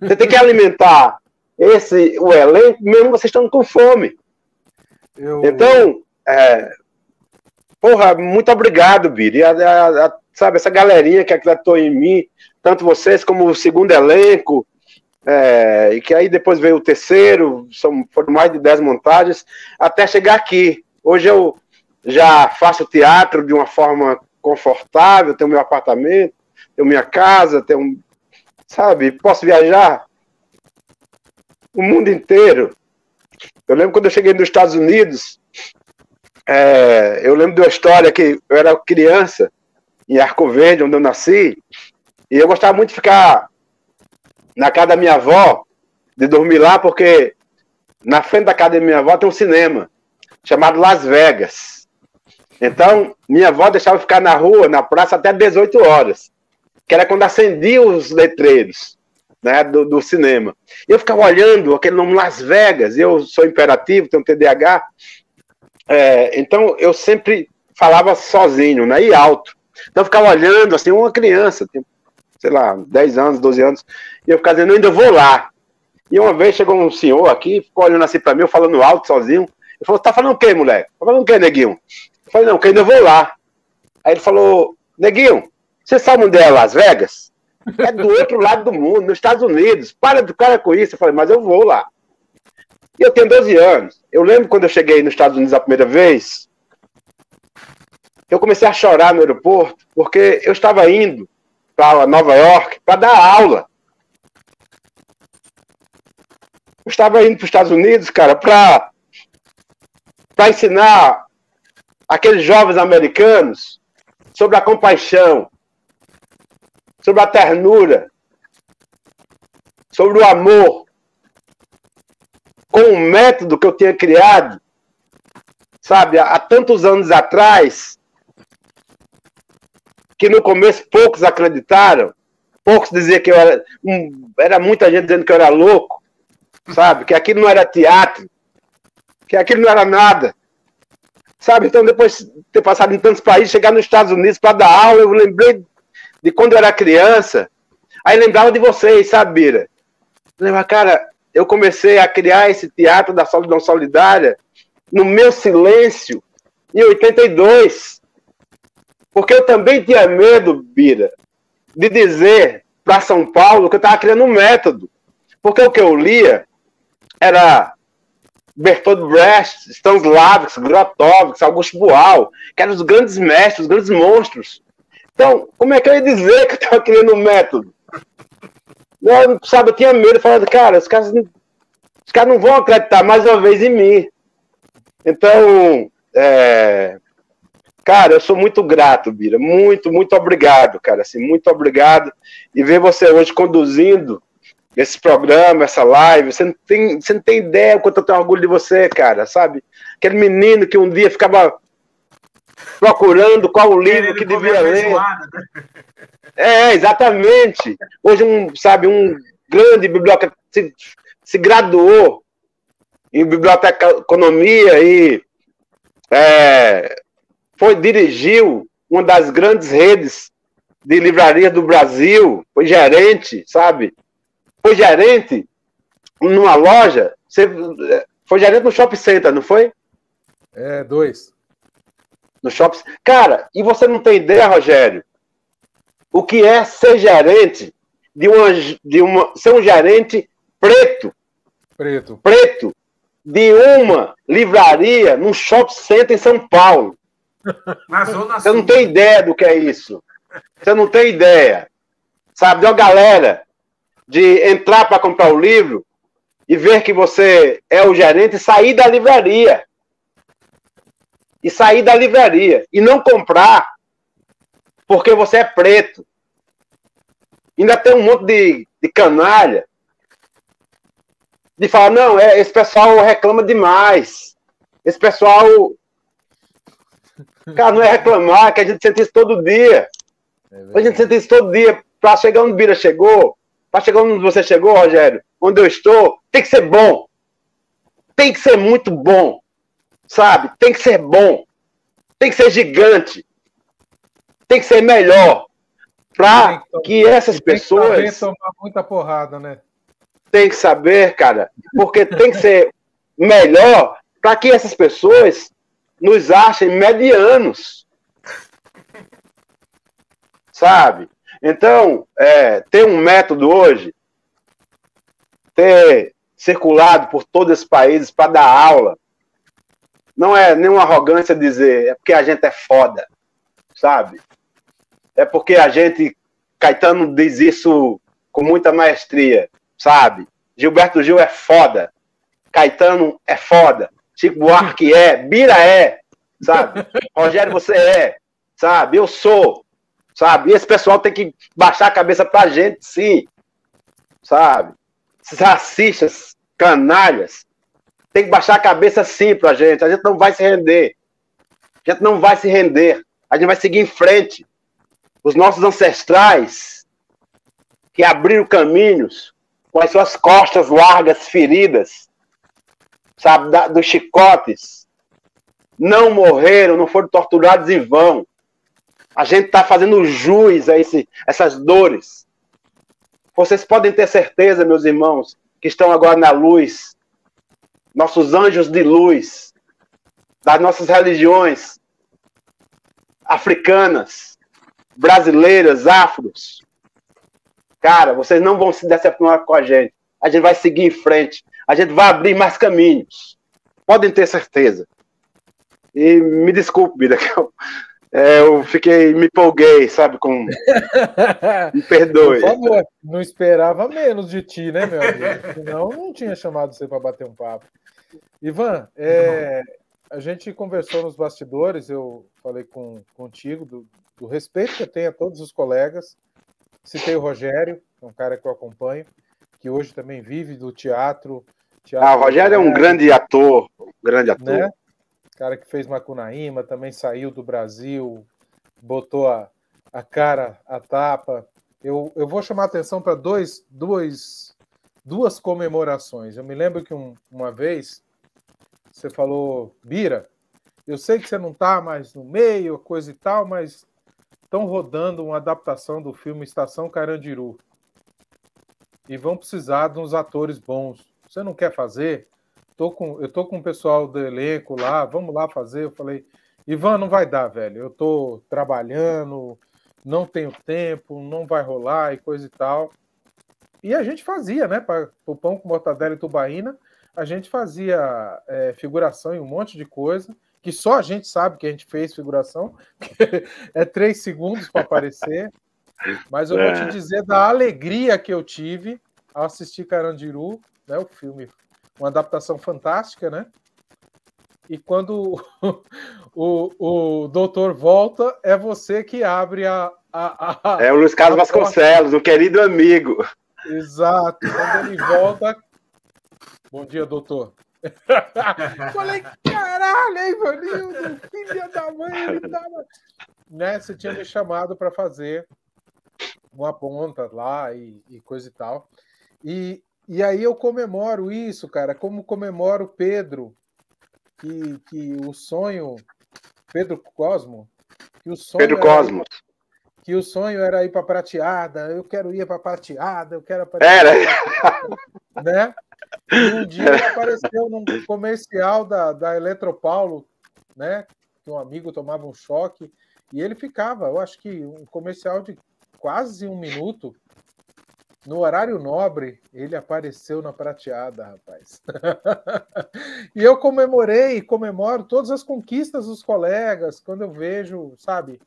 Você tem que alimentar o elenco, mesmo vocês estão com fome. Então, porra, muito obrigado, Biri. Sabe, essa galerinha que acreditou em mim, tanto vocês como o segundo elenco, e que aí depois veio o terceiro, foram mais de 10 montagens, até chegar aqui. Hoje eu já faço teatro de uma forma confortável, tenho meu apartamento, tenho minha casa, sabe, posso viajar o mundo inteiro. Eu lembro quando eu cheguei nos Estados Unidos, eu lembro de uma história que eu era criança, em Arco Verde, onde eu nasci, e eu gostava muito de ficar na casa da minha avó, de dormir lá, porque na frente da casa da minha avó tem um cinema, chamado Las Vegas. Então, minha avó deixava eu ficar na rua, na praça, até 18 horas, que era quando acendia os letreiros, né, do cinema. E eu ficava olhando aquele nome Las Vegas, eu sou imperativo, tenho TDAH, então eu sempre falava sozinho, né, e alto. Então eu ficava olhando, assim, uma criança, sei lá, 10 anos, 12 anos, e eu ficava dizendo, eu ainda vou lá. E uma vez chegou um senhor aqui, ficou olhando assim pra mim, eu falando alto, sozinho. Ele falou, tá falando o quê, moleque? Tá falando o quê, neguinho? Eu falei, não, que eu ainda vou lá. Aí ele falou, neguinho, você sabe onde é Las Vegas? É do outro lado do mundo, nos Estados Unidos. Para do cara com isso. Eu falei, mas eu vou lá. E eu tenho 12 anos. Eu lembro quando eu cheguei nos Estados Unidos a primeira vez, eu comecei a chorar no aeroporto, porque eu estava indo para Nova York para dar aula. Eu estava indo para os Estados Unidos, cara, para ensinar aqueles jovens americanos sobre a compaixão, sobre a ternura, sobre o amor, com um método que eu tinha criado, sabe, há tantos anos atrás, que no começo poucos acreditaram, Poucos diziam que eu era muita gente dizendo que eu era louco, sabe? Que aquilo não era teatro, que aquilo não era nada. Sabe? Então, depois de ter passado em tantos países, chegar nos Estados Unidos para dar aula, eu lembrei de quando eu era criança. Aí lembrava de vocês, sabe, Bira? Lembra, cara, eu comecei a criar esse teatro da solidão solidária no meu silêncio em 82. Porque eu também tinha medo, Bira, de dizer para São Paulo que eu estava criando um método. Porque o que eu lia era Bertolt Brecht, Stanislavski, Grotowski, Augusto Boal, que eram os grandes mestres, os grandes monstros. Então, como é que eu ia dizer que eu estava criando um método? Eu, sabe, eu tinha medo, falando, cara, os caras não vão acreditar mais uma vez em mim. Então, cara, eu sou muito grato, Bira, muito, muito obrigado, cara, assim, muito obrigado. E ver você hoje conduzindo esse programa, essa live, você não tem ideia o quanto eu tenho orgulho de você, cara, sabe? Aquele menino que um dia ficava procurando qual o livro que devia ler. Exatamente. Hoje, um grande bibliotecário se graduou em biblioteconomia e dirigiu uma das grandes redes de livraria do Brasil, foi gerente, sabe? Foi gerente numa loja, foi gerente no shopping center, não foi? 2. No shopping. Cara, e você não tem ideia, Rogério, o que é ser gerente ser um gerente preto de uma livraria num shopping center em São Paulo. Na Zona Você não Sul. tem ideia do que é isso. Você não tem ideia. Sabe, de uma galera de entrar para comprar o livro e ver que você é o gerente e sair da livraria. E não comprar porque você é preto. Ainda tem um monte de canalha de falar, não, esse pessoal reclama demais. Esse pessoal... Cara, não é reclamar, que a gente sente isso todo dia. A gente sente isso todo dia. Para chegar onde o Bira chegou, para chegar onde você chegou, Rogério, onde eu estou, tem que ser bom. Tem que ser muito bom. Sabe? Tem que ser bom. Tem que ser gigante. Tem que ser melhor. Para que essas pessoas... Tem que saber tomar muita porrada, né? Tem que saber, cara. Porque tem que ser melhor para que essas pessoas nos achem medianos. Sabe? Então, ter um método hoje, ter circulado por todos esses países para dar aula, não é nenhuma arrogância dizer, é porque a gente é foda, sabe? É porque a gente, Caetano diz isso com muita maestria, sabe? Gilberto Gil é foda, Caetano é foda, Chico Buarque Bira sabe? Rogério, você sabe? Eu sou, sabe? E esse pessoal tem que baixar a cabeça pra gente, sim, sabe? Esses racistas, canalhas, tem que baixar a cabeça sim pra gente. A gente não vai se render. A gente não vai se render. A gente vai seguir em frente. Os nossos ancestrais que abriram caminhos com as suas costas largas, feridas, sabe, dos chicotes, não morreram, não foram torturados em vão. A gente está fazendo jus a essas dores. Vocês podem ter certeza, meus irmãos, que estão agora na luz, nossos anjos de luz, das nossas religiões africanas, brasileiras, afros. Cara, vocês não vão se decepcionar com a gente. A gente vai seguir em frente. A gente vai abrir mais caminhos. Podem ter certeza. E me desculpe, Bira, que eu me empolguei, sabe? Me perdoe. Por favor, não esperava menos de ti, né, meu amigo? Senão não tinha chamado você para bater um papo. Ivan, a gente conversou nos bastidores, eu falei contigo do respeito que eu tenho a todos os colegas. Citei o Rogério, é um cara que eu acompanho, que hoje também vive do teatro. O Rogério é um grande ator, né? Cara que fez Macunaíma, também saiu do Brasil, botou a cara, a tapa, eu vou chamar a atenção para duas comemorações. Eu me lembro que uma vez você falou, Bira, eu sei que você não está mais no meio, coisa e tal, mas estão rodando uma adaptação do filme Estação Carandiru. E vão precisar de uns atores bons. Você não quer fazer? Eu tô com o pessoal do elenco lá, vamos lá fazer. Eu falei, Ivan, não vai dar, velho. Eu tô trabalhando, não tenho tempo, não vai rolar e coisa e tal. E a gente fazia, né? Para o Pão com Mortadela e Tubaína, a gente fazia figuração em um monte de coisa, que só a gente sabe que a gente fez figuração, é 3 segundos para aparecer. Mas eu vou te dizer da alegria que eu tive ao assistir Carandiru, né? O filme, uma adaptação fantástica, né? E quando o doutor volta, é você que abre É o Luiz Carlos Vasconcelos, um querido amigo. Exato. Quando ele volta... Bom dia, doutor. Falei, caralho, hein, Ivanildo? Filha da mãe, ele tava... Né, você tinha me chamado para fazer uma ponta lá e coisa e tal. E aí eu comemoro isso, cara, como comemoro Pedro, que o sonho... Pedro Cosmo? Que o sonho Pedro Cosmos. Que o sonho era ir para Prateada, eu quero ir para Prateada, eu quero Era. Né? E um dia ele apareceu num comercial da Eletropaulo, né? Que um amigo tomava um choque e ele ficava, eu acho que um comercial de quase 1 minuto, no horário nobre, ele apareceu na Prateada, rapaz. E eu comemoro todas as conquistas dos colegas, quando eu vejo, sabe,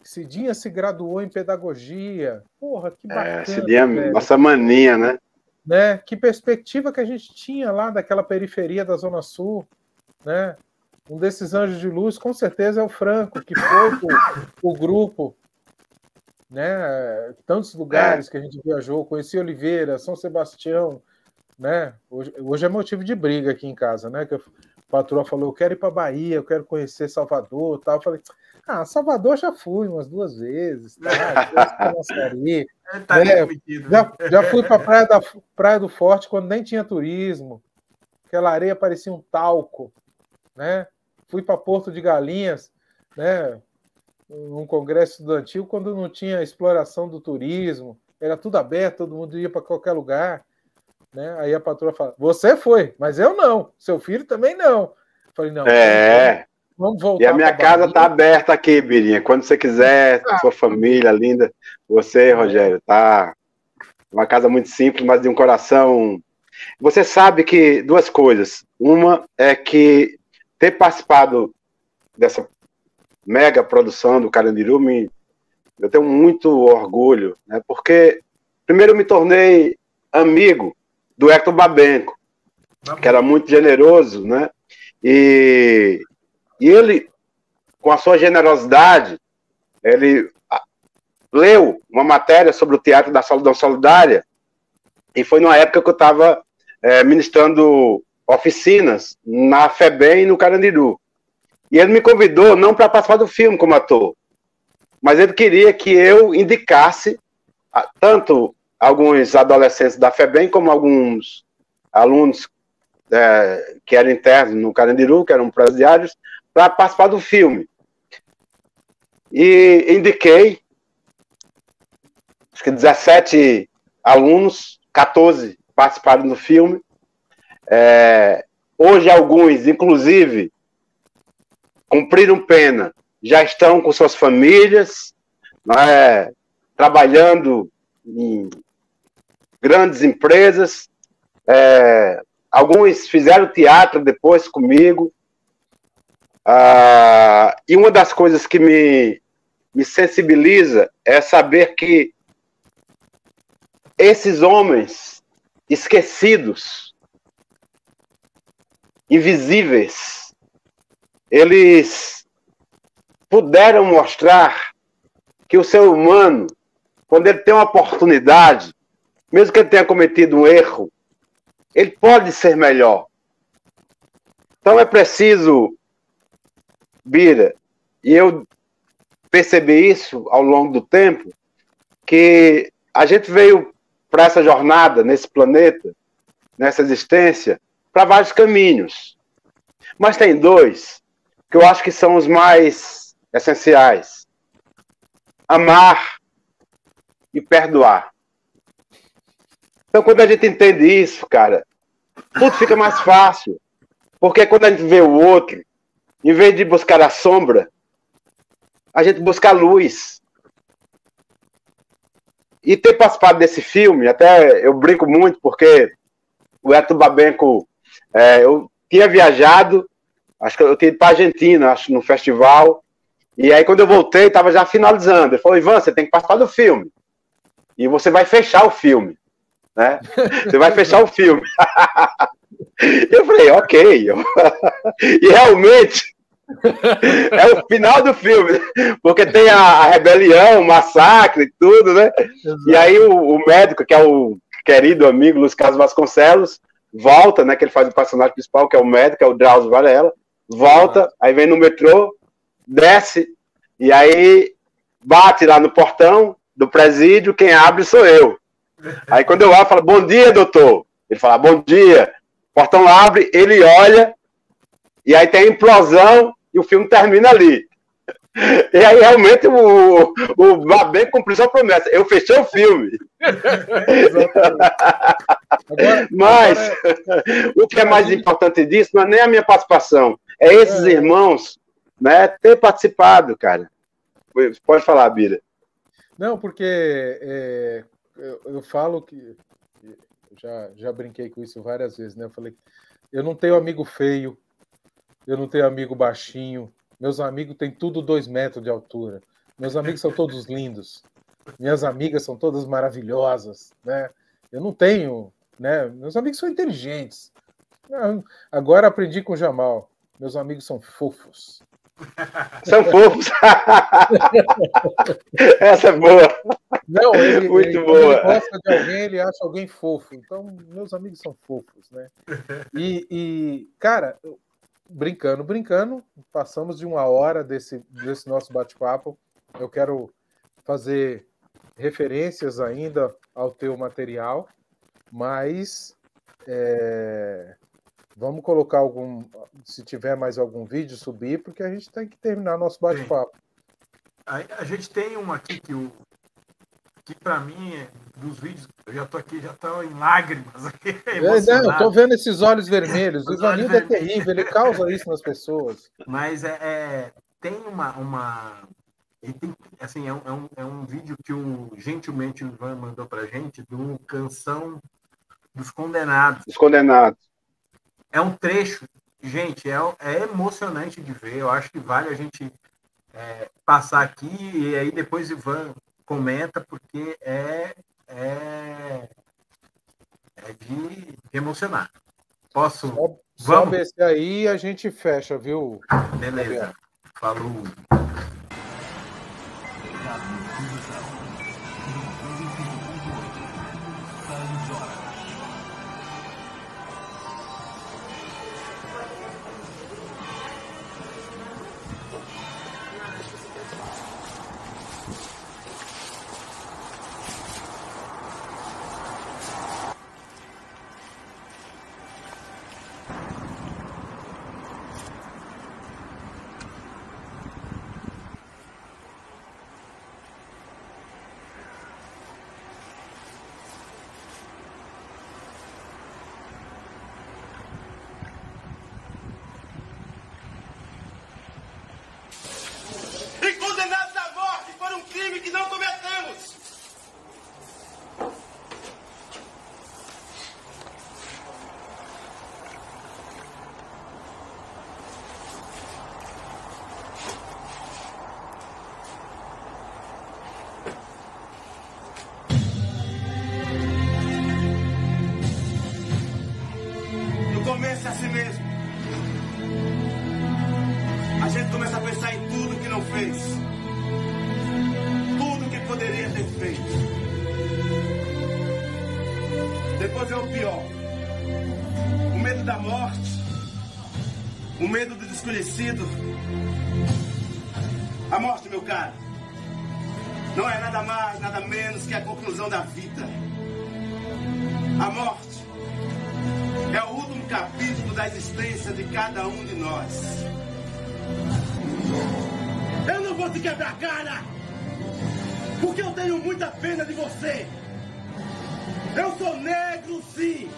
Cidinha se graduou em pedagogia. Porra, que bacana. Cidinha, nossa maninha, né? Que perspectiva que a gente tinha lá daquela periferia da Zona Sul, né? Um desses anjos de luz, com certeza, é o Franco, que foi o grupo, né? Tantos lugares que a gente viajou, conheci Oliveira, São Sebastião, né? Hoje é motivo de briga aqui em casa, né? Que a patroa falou, eu quero ir para Bahia, eu quero conhecer Salvador, tal. Eu falei, Salvador já fui umas 2 vezes, tá? Já fui para Praia do Forte quando nem tinha turismo, aquela areia parecia um talco, né? Fui para Porto de Galinhas, né? Num congresso estudantil quando não tinha exploração do turismo, era tudo aberto, todo mundo ia para qualquer lugar, né? Aí a patroa fala, você foi, mas eu não, seu filho também não. Eu falei, não. Vamos voltar. E a minha casa tá aberta aqui, Birinha. Quando você quiser, sua família linda, você, Rogério, tá uma casa muito simples, mas de um coração. Você sabe que 2 coisas. Uma é que ter participado dessa mega produção do Carandiru, eu tenho muito orgulho, né? Porque primeiro eu me tornei amigo do Hector Babenco, que era muito generoso, né? E ele, com a sua generosidade, ele leu uma matéria sobre o Teatro da Solidão Solidária, e foi numa época que eu estava ministrando oficinas na FEBEM e no Carandiru. E ele me convidou não para participar do filme como ator, mas ele queria que eu indicasse tanto alguns adolescentes da FEBEM como alguns alunos que eram internos no Carandiru, que eram presidiários, para participar do filme. E indiquei, acho que 17 alunos, 14 participaram do filme. Hoje alguns, inclusive, cumpriram pena, já estão com suas famílias, né, trabalhando em grandes empresas. Alguns fizeram teatro depois comigo. E uma das coisas que me sensibiliza é saber que esses homens esquecidos, invisíveis, eles puderam mostrar que o ser humano, quando ele tem uma oportunidade, mesmo que ele tenha cometido um erro, ele pode ser melhor. Então é preciso, Bira, e eu percebi isso ao longo do tempo, que a gente veio para essa jornada, nesse planeta, nessa existência, para vários caminhos. Mas tem dois que eu acho que são os mais essenciais. Amar e perdoar. Então, quando a gente entende isso, cara, tudo fica mais fácil. Porque quando a gente vê o outro, em vez de buscar a sombra, a gente busca a luz. E ter participado desse filme, até eu brinco muito, porque o Héctor Babenco, eu tinha viajado, acho que eu tinha ido para a Argentina, acho, no festival, e aí quando eu voltei, estava já finalizando. Ele falou, Ivan, você tem que participar do filme. E você vai fechar o filme. Né? Você vai fechar o filme. Eu falei, ok. E realmente é o final do filme, porque tem a rebelião, o massacre e tudo, né? Exato. E aí o médico, que é o querido amigo Luiz Carlos Vasconcelos, volta, né? Que ele faz o personagem principal, que é o médico, que é o Drauzio Varela, volta, aí vem no metrô, desce, e aí bate lá no portão do presídio, quem abre sou eu. Aí quando eu abro, falo, bom dia, doutor. Ele fala, bom dia. O portão abre, ele olha, e aí tem a implosão, e o filme termina ali. E aí realmente o Babenco cumpriu sua promessa. Eu fechei o filme. Mas o que é mais importante disso não é nem a minha participação, é esses irmãos, né, ter participado, cara. Pode falar, Bira. Não, porque eu falo que já brinquei com isso várias vezes, né? Eu falei, eu não tenho amigo feio, eu não tenho amigo baixinho, meus amigos têm tudo 2 metros de altura, meus amigos são todos lindos, minhas amigas são todas maravilhosas, né? Eu não tenho, né? Meus amigos são inteligentes. Agora aprendi com o Jamal, meus amigos são fofos. São fofos. Essa é boa. Não, muito boa. Ele gosta de alguém, ele acha alguém fofo. Então, meus amigos são fofos, né? E cara, brincando, passamos de 1 hora desse nosso bate-papo. Eu quero fazer referências ainda ao teu material, mas vamos colocar se tiver mais algum vídeo, subir, porque a gente tem que terminar nosso bate-papo. A gente tem um aqui que para mim, dos vídeos, eu já tô aqui, já tô em lágrimas. Aqui, eu tô vendo esses olhos vermelhos. O Ivanildo é terrível, ele causa isso nas pessoas. Mas tem assim, é um vídeo que gentilmente o Ivan mandou pra gente, do Canção dos Condenados. Os Condenados. É um trecho, gente, é emocionante de ver. Eu acho que vale a gente passar aqui e aí depois Ivan comenta, porque é de emocionar. Posso? Vamos? Esse aí a gente fecha, viu? Beleza. Falou. Começa assim mesmo. A gente começa a pensar em tudo que não fez. Tudo que poderia ter feito. Depois é o pior. O medo da morte. O medo do desconhecido. A morte, meu caro. não é nada mais, nada menos que a conclusão da vida. A morte é o último capítulo da existência de cada um de nós. Eu não vou te quebrar a cara, porque eu tenho muita pena de você. Eu sou negro, sim.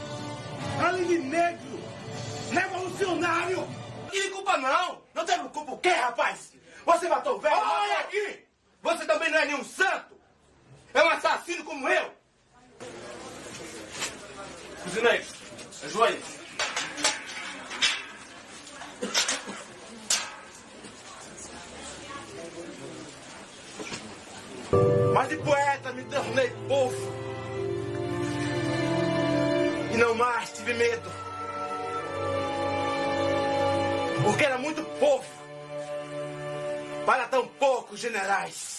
Além de negro, revolucionário. E de culpa não. Não tem culpa o quê, rapaz? Você matou o velho. Olha aqui. Você também não é nenhum santo. É um assassino como eu. Cozinheiros, ajoelhem. Mas de poeta me tornei povo. E não mais tive medo. Porque era muito povo para tão poucos generais.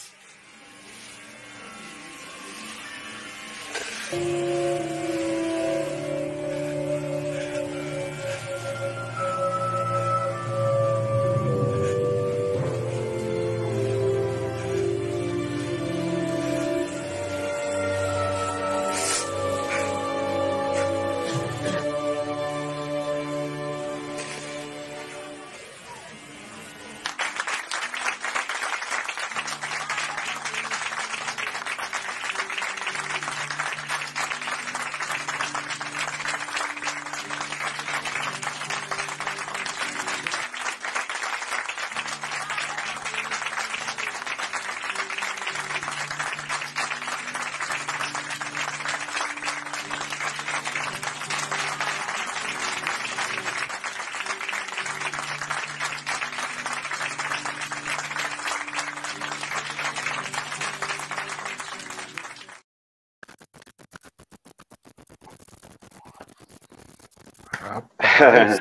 Rapaz,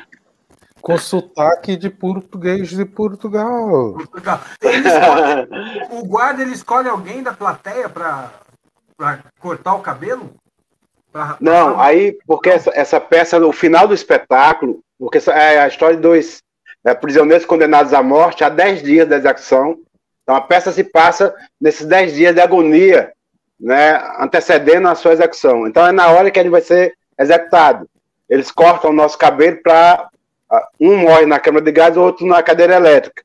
com sotaque de português de Portugal. O guarda ele escolhe alguém da plateia para cortar o cabelo? Não, aí, porque essa peça, no final do espetáculo, porque é a história de dois prisioneiros condenados à morte há 10 dias da execução. Então a peça se passa nesses 10 dias de agonia, né, antecedendo a sua execução. Então é na hora que ele vai ser executado. Eles cortam o nosso cabelo para... Um morre na câmara de gás, o outro na cadeira elétrica.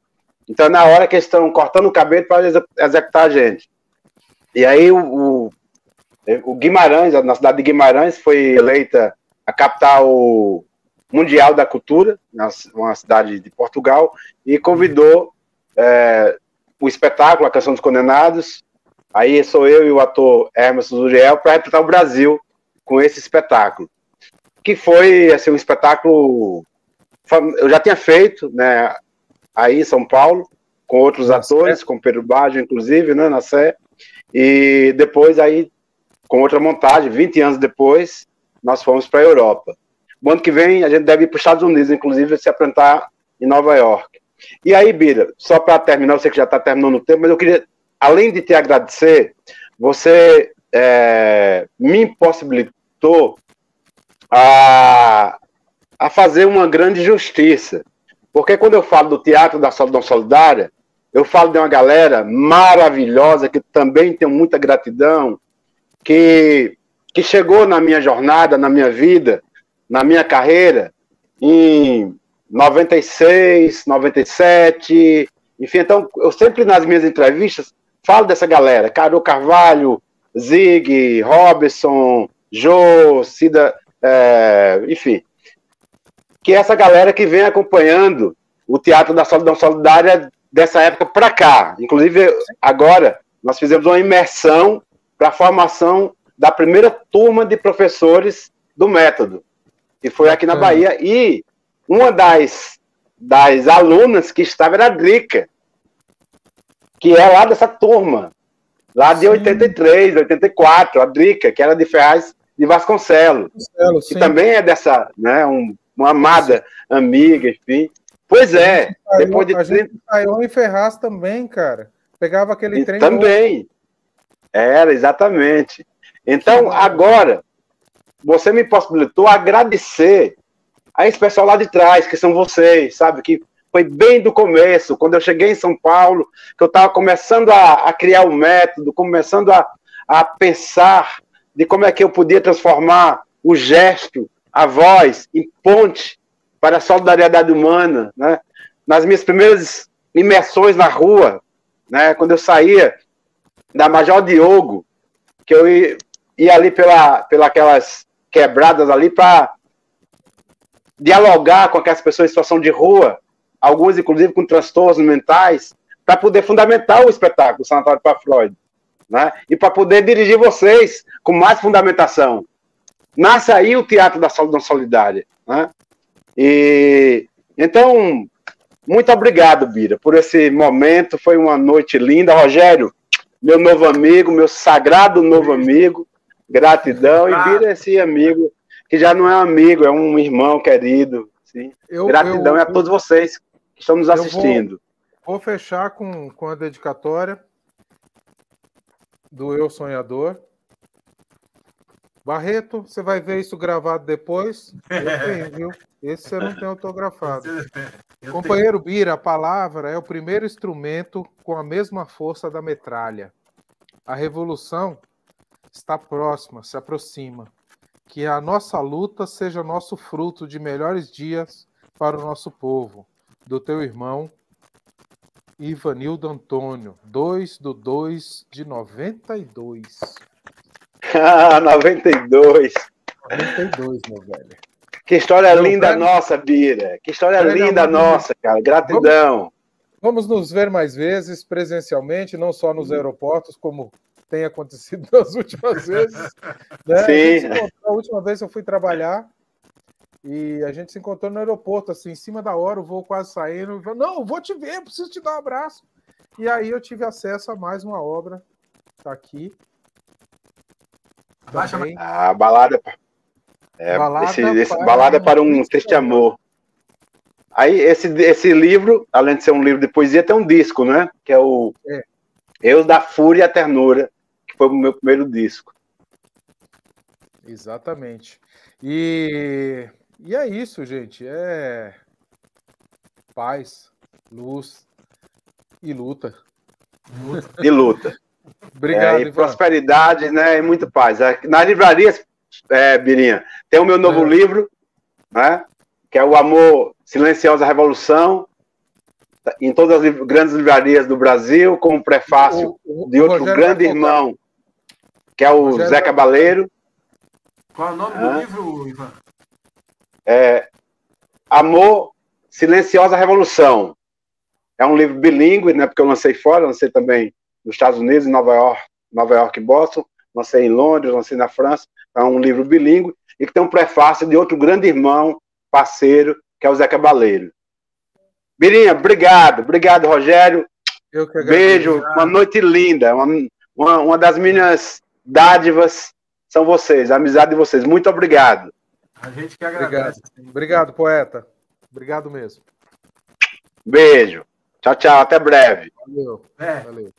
Então é na hora que eles estão cortando o cabelo para executar a gente. E aí o Guimarães, na cidade de Guimarães, foi eleita a capital mundial da cultura, uma cidade de Portugal, e convidou o espetáculo, a Canção dos Condenados. Aí sou eu e o ator Hermes Uriel para representar o Brasil com esse espetáculo. Que foi assim, um espetáculo... Eu já tinha feito, né, aí em São Paulo, com outros atores, com Pedro Baggio, inclusive, né, na Sé. E depois, aí, com outra montagem, 20 anos depois, nós fomos para a Europa. O ano que vem, a gente deve ir para os Estados Unidos, inclusive, se apresentar em Nova York. E aí, Bira, só para terminar, eu sei que já está terminando o tempo, mas eu queria, além de te agradecer, você me impossibilitou a fazer uma grande justiça. Porque quando eu falo do Teatro da Solidão Solidária, eu falo de uma galera maravilhosa, que também tenho muita gratidão, que chegou na minha jornada, na minha vida, na minha carreira, em 96, 97, enfim. Então, eu sempre nas minhas entrevistas falo dessa galera, Carol Carvalho, Zig, Robson, Jô, Cida, enfim, que é essa galera que vem acompanhando o Teatro da Solidão Solidária dessa época para cá. Inclusive, agora, nós fizemos uma imersão para a formação da primeira turma de professores do método, que foi aqui na Bahia, e uma das alunas que estava era a Drica, que é lá dessa turma, lá de 83, 84, a Drica, que era de Ferraz de Vasconcelos, que também é dessa, né, uma amada amiga, enfim. Pois é, depois de... A gente saiu em Ferraz também, cara. Pegava aquele trem... Também. Era, exatamente. Então, agora, você me possibilitou agradecer a esse pessoal lá de trás, que são vocês, sabe? Que foi bem do começo, quando eu cheguei em São Paulo, que eu estava começando a criar o método, começando a pensar de como é que eu podia transformar o gesto, a voz, em ponte para a solidariedade humana, né? Nas minhas primeiras imersões na rua, né? Quando eu saía da Major Diogo, que eu ia ali pela aquelas quebradas ali para dialogar com aquelas pessoas em situação de rua, alguns inclusive com transtornos mentais, para poder fundamentar o espetáculo Sanatório para Freud, né? E para poder dirigir vocês com mais fundamentação. Nasce aí o Teatro da Solidão Solidária, né? E então, muito obrigado, Bira, por esse momento. Foi uma noite linda. Rogério, meu novo amigo, meu sagrado novo amigo, gratidão. E Bira, esse amigo que já não é um amigo, é um irmão querido. Sim. Gratidão a todos vocês que estão nos assistindo. Vou fechar com a dedicatória do Eu Sonhador. Barreto, você vai ver isso gravado depois. Eu tenho, viu? Esse você não tem autografado. Companheiro Bira, a palavra é o primeiro instrumento com a mesma força da metralha. A revolução está próxima, se aproxima. Que a nossa luta seja nosso fruto de melhores dias para o nosso povo. Do teu irmão, Ivanildo Antônio, 2/2/92. 92. 92, meu velho. Que história linda nossa, Bira. Que história linda nossa, cara. Gratidão. Vamos nos ver mais vezes, presencialmente, não só nos aeroportos, como tem acontecido nas últimas vezes. Né? Sim. A última vez eu fui trabalhar e a gente se encontrou no aeroporto, assim, em cima da hora, o voo quase saindo. Não, vou te ver, preciso te dar um abraço. E aí eu tive acesso a mais uma obra. Tá aqui. Também. A balada. Balada para um texto de amor. Aí, esse livro, além de ser um livro de poesia, tem um disco, né? Que é o Eu da Fúria e a Ternura, que foi o meu primeiro disco. Exatamente. E é isso, gente. É paz, luz e luta. E luta. Obrigado, e prosperidade, né? E muito paz. Nas livrarias, Birinha, tem o meu novo livro, né? Que é O Amor Silenciosa Revolução, em todas as grandes livrarias do Brasil, com um prefácio de outro Rogério grande irmão, que é o Rogério Zé Cabaleiro. Qual é o nome do livro, Ivan? Amor Silenciosa Revolução. É um livro bilíngue, né? Porque eu lancei fora, lancei também nos Estados Unidos, em Nova York e Boston, lancei em Londres, lancei na França. É um livro bilíngue e que tem um prefácio de outro grande irmão, parceiro, que é o Zé Cabaleiro. Birinha, obrigado, Rogério. Eu que agradeço. Beijo, uma noite linda, uma das minhas dádivas são vocês, a amizade de vocês. Muito obrigado. A gente que agradece. Obrigado, poeta. Obrigado mesmo. Beijo. Tchau, tchau. Até breve. Valeu. Valeu.